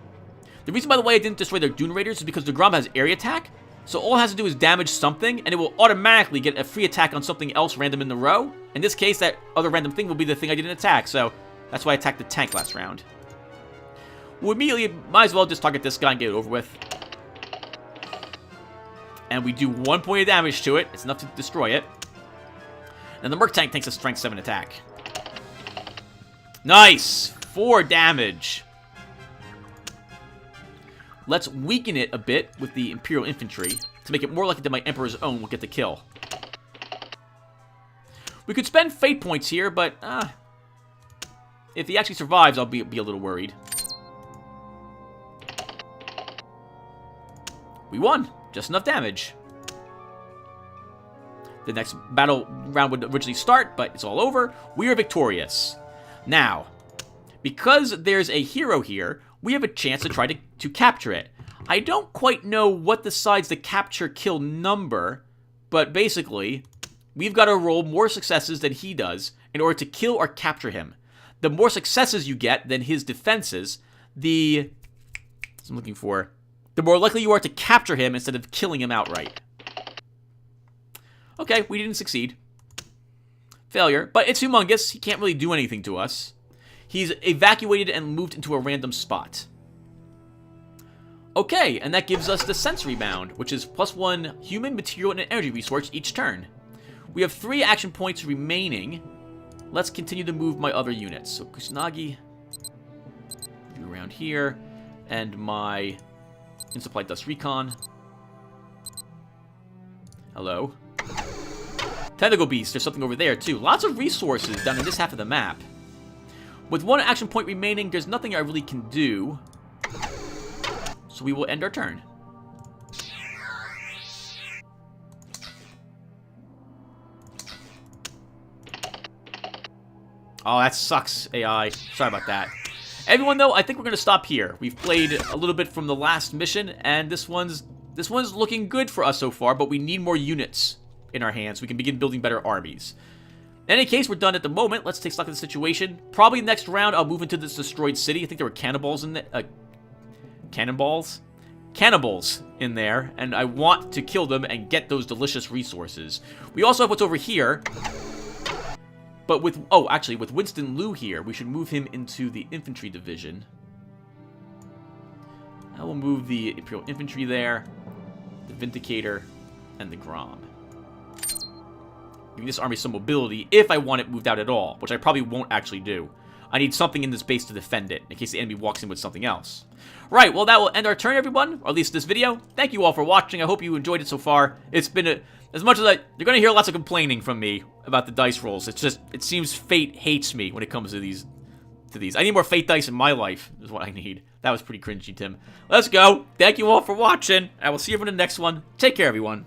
The reason, by the way, I didn't destroy their Dune Raiders is because the Grom has area attack, so all it has to do is damage something, and it will automatically get a free attack on something else random in the row. In this case, that other random thing will be the thing I didn't attack, so that's why I attacked the tank last round. We immediately might as well just target this guy and get it over with. And we do 1 point of damage to it. It's enough to destroy it. And the Merc tank takes a strength 7 attack. Nice! 4 damage. Let's weaken it a bit with the Imperial Infantry to make it more likely that my Emperor's Own will get the kill. We could spend fate points here, but if he actually survives, I'll be a little worried. We won. Just enough damage. The next battle round would originally start, but it's all over. We are victorious. Now, because there's a hero here, we have a chance to try to capture it. I don't quite know what decides the capture-kill number, but basically, we've got to roll more successes than he does in order to kill or capture him. The more successes you get than his defenses, the more likely you are to capture him instead of killing him outright. Okay, we didn't succeed. Failure, but it's humongous. He can't really do anything to us. He's evacuated and moved into a random spot. Okay, and that gives us the sensory bound, which is +1 human, material, and an energy resource each turn. We have 3 action points remaining. Let's continue to move my other units. So Kusanagi, do around here, and my in-supply dust recon. Hello. Tentacle Beast, there's something over there too. Lots of resources down in this half of the map. With 1 action point remaining, there's nothing I really can do. So we will end our turn. Oh, that sucks, AI. Sorry about that. Everyone, though, I think we're going to stop here. We've played a little bit from the last mission, and this one's looking good for us so far, but we need more units in our hands. We can begin building better armies. In any case, we're done at the moment. Let's take stock of the situation. Probably next round, I'll move into this destroyed city. I think there were cannibals in there. Cannibals in there, and I want to kill them and get those delicious resources. We also have what's over here. But with, actually, with Winston Liu here, we should move him into the infantry division. I will move the Imperial Infantry there, the Vindicator, and the Grom. Giving this army some mobility if I want it moved out at all, which I probably won't actually do. I need something in this base to defend it, in case the enemy walks in with something else. Right, well, that will end our turn, everyone, or at least this video. Thank you all for watching. I hope you enjoyed it so far. It's been as much as you're going to hear lots of complaining from me about the dice rolls. It's just, it seems fate hates me when it comes to these. I need more fate dice in my life, is what I need. That was pretty cringy, Tim. Let's go. Thank you all for watching. I will see you in the next one. Take care, everyone.